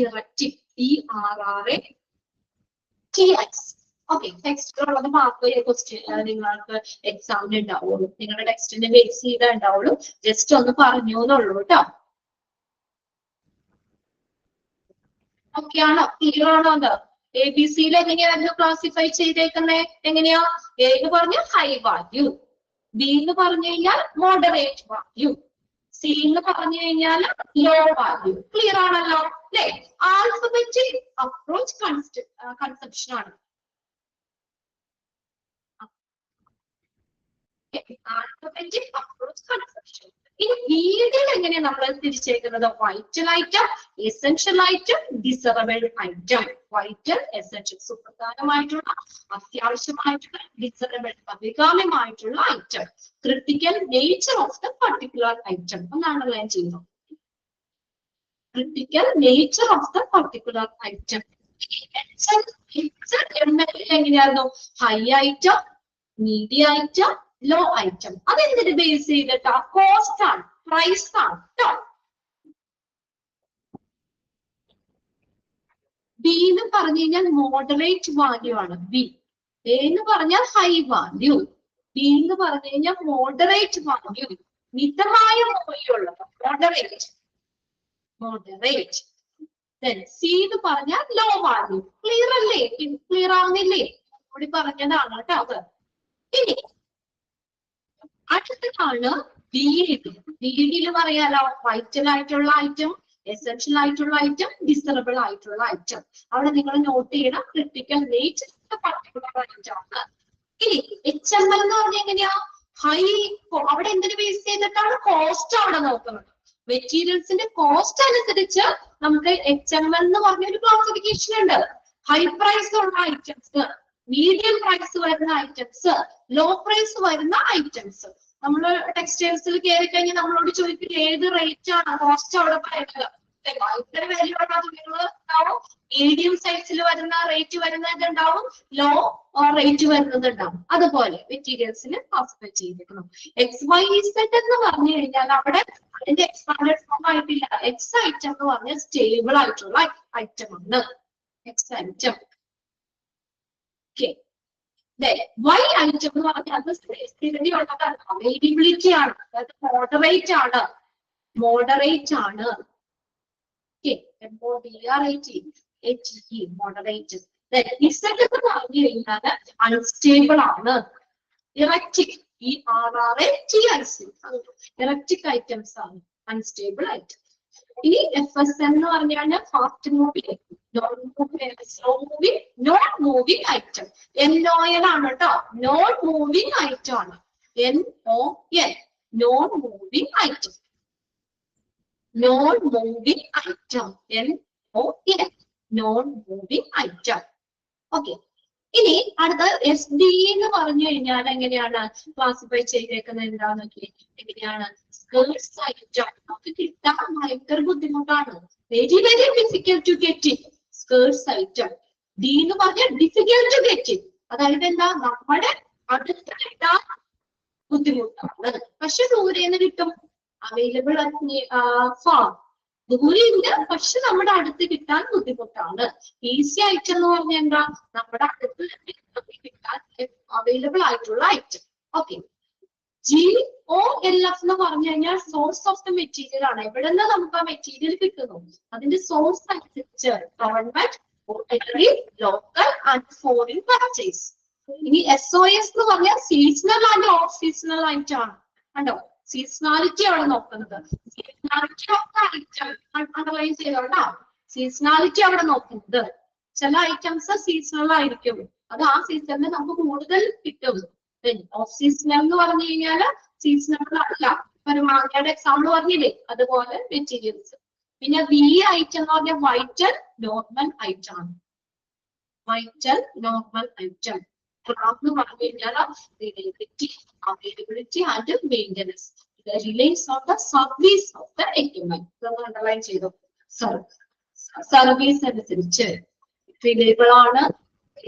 ഇറക്റ്റിക്, ERRATIC. ഓക്കെ, ടെക്സ്റ്റിലുള്ളത് മാത്രമേ ക്വസ്റ്റ്യൻ നിങ്ങൾക്ക് എക്സാമിന് ഉണ്ടാവുള്ളൂ. നിങ്ങളുടെ ടെക്സ്റ്റിനെ ബേസ് ചെയ്താൽ ഉണ്ടാവുള്ളൂ. ജസ്റ്റ് ഒന്ന് പറഞ്ഞു എന്നുള്ളൂ കേട്ടോ. ഓക്കെ ആണോ? ക്ലിയർ ആണോ? അത് ABC എങ്ങനെയായിരുന്നു ക്ലാസിഫൈ ചെയ്തേക്കുന്നത്? എങ്ങനെയാ? A എന്ന് പറഞ്ഞാൽ ഹൈ വാല്യൂ, B എന്ന് പറഞ്ഞു കഴിഞ്ഞാൽ മോഡറേറ്റ് വാല്യൂ, C എന്ന് പറഞ്ഞു കഴിഞ്ഞാൽ ലോ വാല്യൂ. ക്ലിയർ ആണല്ലോ അല്ലെ? ആൽഫബറ്റിക് അപ്രോച്ച് കൺസെപ്ഷൻ ആണ്. Alphabetic approach conception. ഇനി വീഡിയോയിൽ എങ്ങനെയാ നമ്മൾ തിരിച്ചേക്കുന്നത്? Vital item, essential item, desirable item. Vital, essential, സുപ്രധാനമായിട്ടുള്ള, അത്യാവശ്യമായിട്ടുള്ള, ഡിസറബിൾ, അഭികാമ്യമായിട്ടുള്ള item. Critical nature of the particular item എന്നാണല്ലോ ഞാൻ ചെയ്യുന്നത്. Critical nature of the particular item. എങ്ങനെയായിരുന്നു? High item, medium item, low item. അതെന്തിന് ബേസ് ചെയ്തിട്ടാ? കോസ്റ്റ് ആണ്, പ്രൈസ് ആണ് കേട്ടോ. ബി എന്ന് പറഞ്ഞു കഴിഞ്ഞാൽ മോഡറേറ്റ് വാല്യൂ ആണ് ബി. എ എന്ന് പറഞ്ഞാൽ ഹൈ വാല്യൂ. ബി എന്ന് പറഞ്ഞു കഴിഞ്ഞാൽ മോഡറേറ്റ് വാല്യൂ, മിതമായ മൂല്യമുള്ളത്, മോഡറേറ്റ്. മോഡറേറ്റ്. സി എന്ന് പറഞ്ഞാൽ ലോ വാല്യൂ. ക്ലിയർ അല്ലേ? ക്ലിയർ ആവുന്നില്ലേ? കൂടി പറഞ്ഞതാണ് കേട്ടോ അത്. ഇനി അടുത്തതാണ് ബി ഡി. ബി ഡിയിൽ പറയാലോ, വൈറ്റൽ ആയിട്ടുള്ള ഐറ്റം, എസെൻഷ്യൽ ആയിട്ടുള്ള ഐറ്റം, ഡിസറബിൾ ആയിട്ടുള്ള ഐറ്റം. അവിടെ നിങ്ങൾ നോട്ട് ചെയ്യണം, ക്രിട്ടിക്കൽ റേറ്റ് പർട്ടിക്കുലർ ഐറ്റം ആണ്. ഇനി HML എന്ന് പറഞ്ഞാൽ എങ്ങനെയാ? ഹൈ. അവിടെ എന്തിനു ബേസ് ചെയ്തിട്ടാണ്? കോസ്റ്റ് അവിടെ നോക്കുന്നത്. മെറ്റീരിയൽസിന്റെ കോസ്റ്റ് അനുസരിച്ച് നമുക്ക് HML എന്ന് പറഞ്ഞൊരു ക്ലാസിഫിക്കേഷൻ ഉണ്ട്. ഹൈ പ്രൈസ് ഉള്ള ഐറ്റംസ്, മീഡിയം പ്രൈസ് വരുന്ന ഐറ്റംസ്, ലോ പ്രൈസ് വരുന്ന ഐറ്റംസ്. നമ്മള് ടെക്സ്റ്റൈൽസിൽ കയറി കഴിഞ്ഞാൽ നമ്മളോട് ചോദിക്കും ഏത് റേറ്റ് ആണ് കോസ്റ്റ് അവിടെ പറയുന്നത്. ഭയങ്കര വിലയുള്ള തുണികൾ ഉണ്ടാവും, മീഡിയം സൈസിൽ വരുന്ന റേറ്റ് വരുന്നത് ഉണ്ടാവും, ലോ റേറ്റ് വരുന്നത് ഉണ്ടാവും. അതുപോലെ മെറ്റീരിയൽസിന് ക്ലാസിഫൈ ചെയ്തിരിക്കണം. XYZ എന്ന് പറഞ്ഞു കഴിഞ്ഞാൽ അവിടെ അതിന്റെ എക്സ്പാൻഡഡ് ഫോം ആയിട്ടില്ല. X ഐറ്റം എന്ന് പറഞ്ഞാൽ സ്റ്റേബിൾ ആയിട്ടുള്ള ഐറ്റം ആണ് X item. Okay. Y item എന്ന് പറഞ്ഞാൽ അത് സ്ഥിരത ഉള്ളതാണ്, അവൈലബിലിറ്റി ആണ്, അതായത് മോഡറേറ്റ് ആണ്. മോഡറേറ്റ് ആണ്. മോഡറേറ്റ്. Z എന്ന് പറഞ്ഞു കഴിഞ്ഞാൽ അൺസ്റ്റേബിൾ ആണ്, ഇറക്റ്റിക്. ഇറക്റ്റിക് ഐറ്റംസ് ആണ്, അൺസ്റ്റേബിൾ ഐറ്റം. ഇനി FSM എന്ന് പറഞ്ഞു കഴിഞ്ഞാൽ fast moving, slow moving, non moving item. NON ആണ് കേട്ടോ, നോൺ മൂവിംഗ് ഐറ്റം ആണ്. NON, non moving item. Non moving item, NON, non moving item. Okay. ഇനി അടുത്ത SD എന്ന് പറഞ്ഞു കഴിഞ്ഞാൽ എങ്ങനെയാണ് ക്ലാസിഫൈ ചെയ്തേക്കുന്നത്? എന്താന്ന് നോക്കി, എങ്ങനെയാണ്? Scarce item. നമുക്ക് കിട്ടാൻ ഭയങ്കര ബുദ്ധിമുട്ടാണ്, very very difficult to get it. Scarce item. D എന്ന് പറഞ്ഞാൽ ഡിഫിക്കൽട്ട് ടു ഗെറ്റ് ഇറ്റ്, അതായത് എന്താ, നമ്മുടെ അടുത്ത് കിട്ടാൻ ബുദ്ധിമുട്ടാണ്, പക്ഷെ ദൂരെ നിന്ന് കിട്ടും. അവൈലബിൾ ഫാം, ദൂരെ ഇല്ല പക്ഷെ നമ്മുടെ അടുത്ത് കിട്ടാൻ ബുദ്ധിമുട്ടാണ്. ഈസി ഐറ്റം എന്ന് പറഞ്ഞാൽ എന്താ, നമ്മുടെ അടുത്ത് കിട്ടാൻ അവൈലബിൾ ആയിട്ടുള്ള ഐറ്റം. ഓക്കെ. GOLF എന്ന് പറഞ്ഞു കഴിഞ്ഞാൽ സോഴ്സ് ഓഫ് ദ മെറ്റീരിയൽ ആണ്. എവിടെ നിന്ന് നമുക്ക് ആ മെറ്റീരിയൽ കിട്ടുന്നു, അതിന്റെ സോഴ്സ് അനുസരിച്ച് government, local and foreign purchase. ഇനി SOS എന്ന് പറഞ്ഞാൽ seasonal and off seasonal item ആണ്. കണ്ടോ, സീസണാലിറ്റി ആണ് നോക്കുന്നത്. Seasonality of the item underline ചെയ്തോണ്ടാ സീസണാലിറ്റി അവിടെ നോക്കുന്നത്. ചില ഐറ്റംസ് സീസണൽ ആയിരിക്കും, അത് ആ സീസണിൽ നമുക്ക് കൂടുതൽ കിട്ടും. ഓഫ് സീസണൽ എന്ന് പറഞ്ഞു കഴിഞ്ഞാല് സീസണൽ അല്ല. ഒരു മാങ്ങയുടെ എക്സാമ്പിൾ പറഞ്ഞില്ലേ, അതുപോലെ മെറ്റീരിയൽസ്. പിന്നെ V ഐറ്റം എന്ന് പറഞ്ഞാൽ വൈറ്റൽ നോർമൽ ഐറ്റം ആണ്. Vital normal item. എന്ന് പറഞ്ഞു കഴിഞ്ഞാൽ availability and maintenance. റിലൈസ് on the service of the equipment. Underline ചെയ്തു. സർവീസ് അനുസരിച്ച് അവൈലബിൾ ആണ്,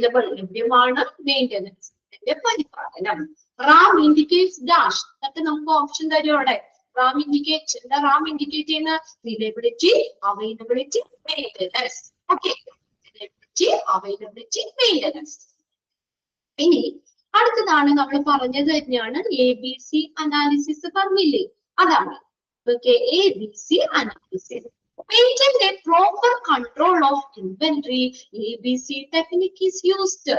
ലഭ്യമാണ്, മെയിൻ്റനൻസ്, പരിപാലനം. Ram indicates dash. എന്നിട്ട് നമുക്ക് ഓപ്ഷൻ തരും അവിടെ. റാം ഇൻഡിക്കേറ്റ് എന്താ? റാം ഇൻഡിക്കേറ്റ് ചെയ്യുന്ന reliability, availability, maintenance. Okay. Reliability, availability, maintenance. ഇനി അടുത്തതാണ് നമ്മൾ പറഞ്ഞത് തന്നെയാണ് ABC അനാലിസിസ് പറഞ്ഞില്ലേ, അതാണ്. Okay. ABC analysis. Maintain a proper control of inventory. ABC technique is used.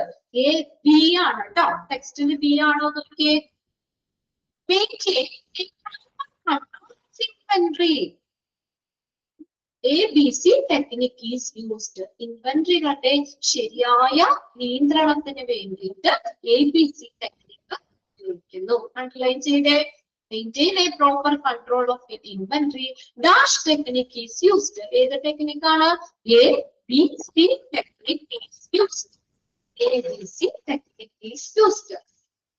A B ആണ് കേട്ടോ, ടെക്സ്റ്റിൽ B ആണോ നോക്കിയേ. Maintain a proper control of inventory. ABC technique is used. ഇൻവെന്ററികളുടെ ശരിയായ നിയന്ത്രണത്തിന് വേണ്ടിയിട്ട് ABC ടെക്നിക്ക് ഉപയോഗിക്കുന്നു. അണ്ടർലൈൻ ചെയ്തേ. Maintain a proper control of inventory. Dash technique is used. ഏത് ടെക്നിക് ആണ്? ABC technique is used. ABC technique is used.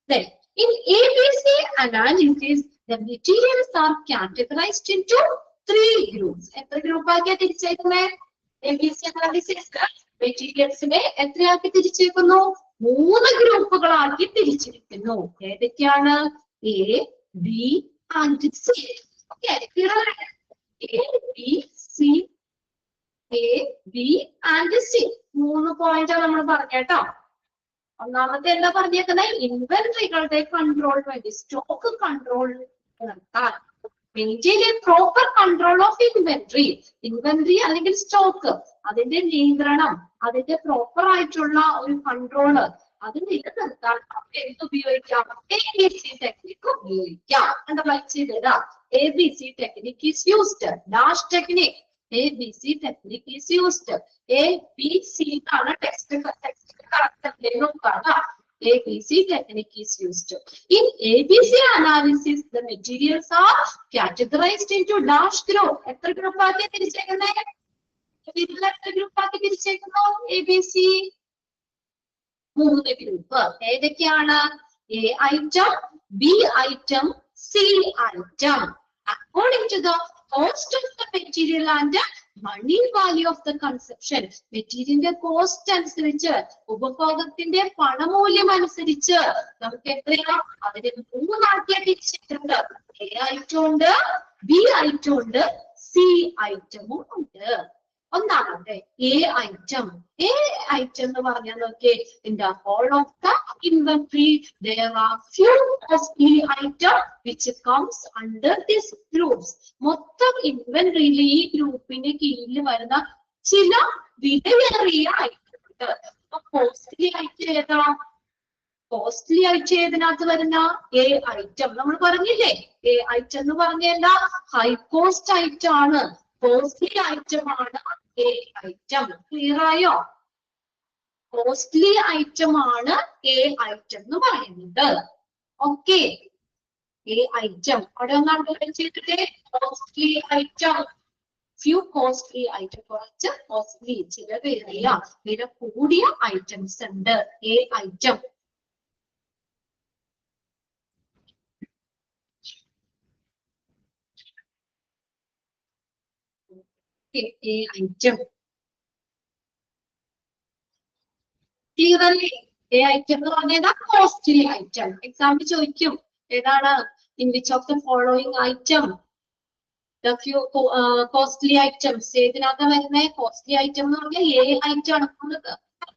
Then in ABC analysis, the materials are categorized into 3 groups. എത്ര group ആക്കിയാ തിരിച്ചേക്കുന്നത്? ABC analysis മെറ്റീരിയൽസിനെ എത്രയാക്കി തിരിച്ചേക്കുന്നു? 3 ഗ്രൂപ്പുകളാക്കി തിരിച്ചിരിക്കുന്നു. ഏതൊക്കെയാണ്? A, B and C. Okay, A, B, C, A, B and C. 3 point നമ്മൾ പറഞ്ഞേട്ടോ. ഒന്നാമത്തെ എന്താ പറഞ്ഞേക്കുന്നത്? ഇൻവെന്ററികളുടെ control വേണ്ടി, stock control നടത്താൻ, maintain A proper control of inventory. Inventory അല്ലെങ്കിൽ സ്റ്റോക്ക്, അതിന്റെ നിയന്ത്രണം, അതിന്റെ പ്രോപ്പർ ആയിട്ടുള്ള ഒരു കൺട്രോള്, അത് നിലനിർത്താൻ എന്ത് ഉപയോഗിക്കാം? ABC ടെക്നിക് ഉപയോഗിക്കാം. അണ്ടർലൈൻ ചെയ്തതാ. ABC technique is used. Dash technique. ABC technique is used. ABC ആണ് ടെക്സ്റ്റ് നോക്കാണ്. ABC technique is used. In ABC analysis, the materials are categorized into dash group. എത്ര ഗ്രൂപ്പ് ആക്കി തിരിച്ചേക്കുന്നത്? എത്ര ഗ്രൂപ്പ് ആക്കി തിരിച്ചേക്കുന്നു? ABC 3 group. ഏതൊക്കെയാണ്? A item, B item, C item. According to the cost of the material and money value of the consumption. മെറ്റീരിയലിന്റെ cost അനുസരിച്ച്, ഉപഭോഗത്തിന്റെ പണമൂല്യം അനുസരിച്ച് നമുക്ക് എത്രയാ? അതിന് 3 ആക്കിയാൽ തിരിച്ചിട്ടുണ്ട്. എ ഐറ്റം ഉണ്ട്, ബി ഐറ്റം ഉണ്ട്, സി ഐറ്റമും ഉണ്ട്. ഒന്നാമത്തെ എ ഐറ്റം. എ ഐറ്റം എന്ന് പറഞ്ഞാൽ നോക്കിയേ, in the whole of the inventory there are few costly items which comes under these groups. മൊത്തം ഇൻവെന്ററിയിൽ ഈ ഗ്രൂപ്പിന്റെ കീഴിൽ വരുന്ന ചില വിലയേറിയ ഐറ്റം ഉണ്ട്. അപ്പൊ കോസ്റ്റ്ലി ഐറ്റം ഏതാ? കോസ്റ്റ്ലി ഐറ്റം ഏതിനകത്ത് വരുന്ന? A item. നമ്മൾ പറഞ്ഞില്ലേ, എ ഐറ്റം എന്ന് പറഞ്ഞാൽ ഹൈ കോസ്റ്റ് ഐറ്റം ആണ്, കോസ്റ്റ്ലി ഐറ്റം ആണ് എ ഐറ്റം. ക്ലിയർ ആയോ? കോസ്റ്റ്ലി ഐറ്റം ആണ് എ ഐറ്റം എന്ന് പറയുന്നത്. ഓക്കെ, എ ഐറ്റം അവിടെ ഒന്നാണ് ചെയ്തിട്ടേ. Costly item, few costly item, കുറച്ച് കോസ്റ്റ്ലി, ചില വില കൂടിയ ഐറ്റംസ് ഉണ്ട്. A item. എ ഐറ്റം ക്ലിയറല്ലേ? എ ഐറ്റം എന്ന് പറഞ്ഞാൽ കോസ്റ്റ്ലി ഐറ്റം. എക്സാമ്പിൾ ചോദിക്കും, ഏതാണ്? In which of the following item the few costly items. ഏതിനകത്ത് വരുന്നത്? കോസ്റ്റ്ലി ഐറ്റം എന്ന് പറഞ്ഞാൽ എ ഐറ്റം ആണ്.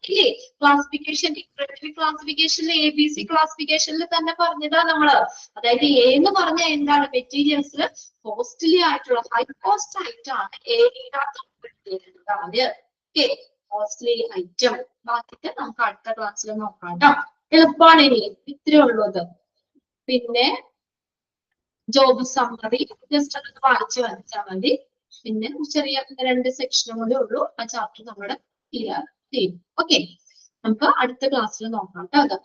ഇല്ലേ, ക്ലാസിഫിക്കേഷൻ, ഡിഫറൻഷ്യൽ ക്ലാസിഫിക്കേഷനിൽ ABC ക്ലാസിഫിക്കേഷനിൽ തന്നെ പറഞ്ഞതാ നമ്മള്. അതായത് എ എന്ന് പറഞ്ഞാൽ എന്താണ്? മെറ്റീരിയൽസിൽ കോസ്റ്റ്ലി ആയിട്ടുള്ള ഹൈ കോസ്റ്റ് ആയിട്ടാണ് എ. Costly item. ബാക്കിയിട്ട് നമുക്ക് അടുത്ത ക്ലാസ്സിൽ നോക്കാം കേട്ടോ. എളുപ്പമാണ്, ഇനി ഇത്രേ ഉള്ളൂ അത്. പിന്നെ ജോബ് സമ്മറി ജസ്റ്റ് അത് വായിച്ച് വരച്ചാൽ മതി. പിന്നെ ചെറിയ 2 സെക്ഷനും കൂടെ ഉള്ളൂ. ആ ചാപ്റ്റർ നമ്മുടെ ക്ലിയർ ചെയ്യും. ഓക്കെ, നമുക്ക് അടുത്ത ക്ലാസ്സിൽ നോക്കാം കേട്ടോ.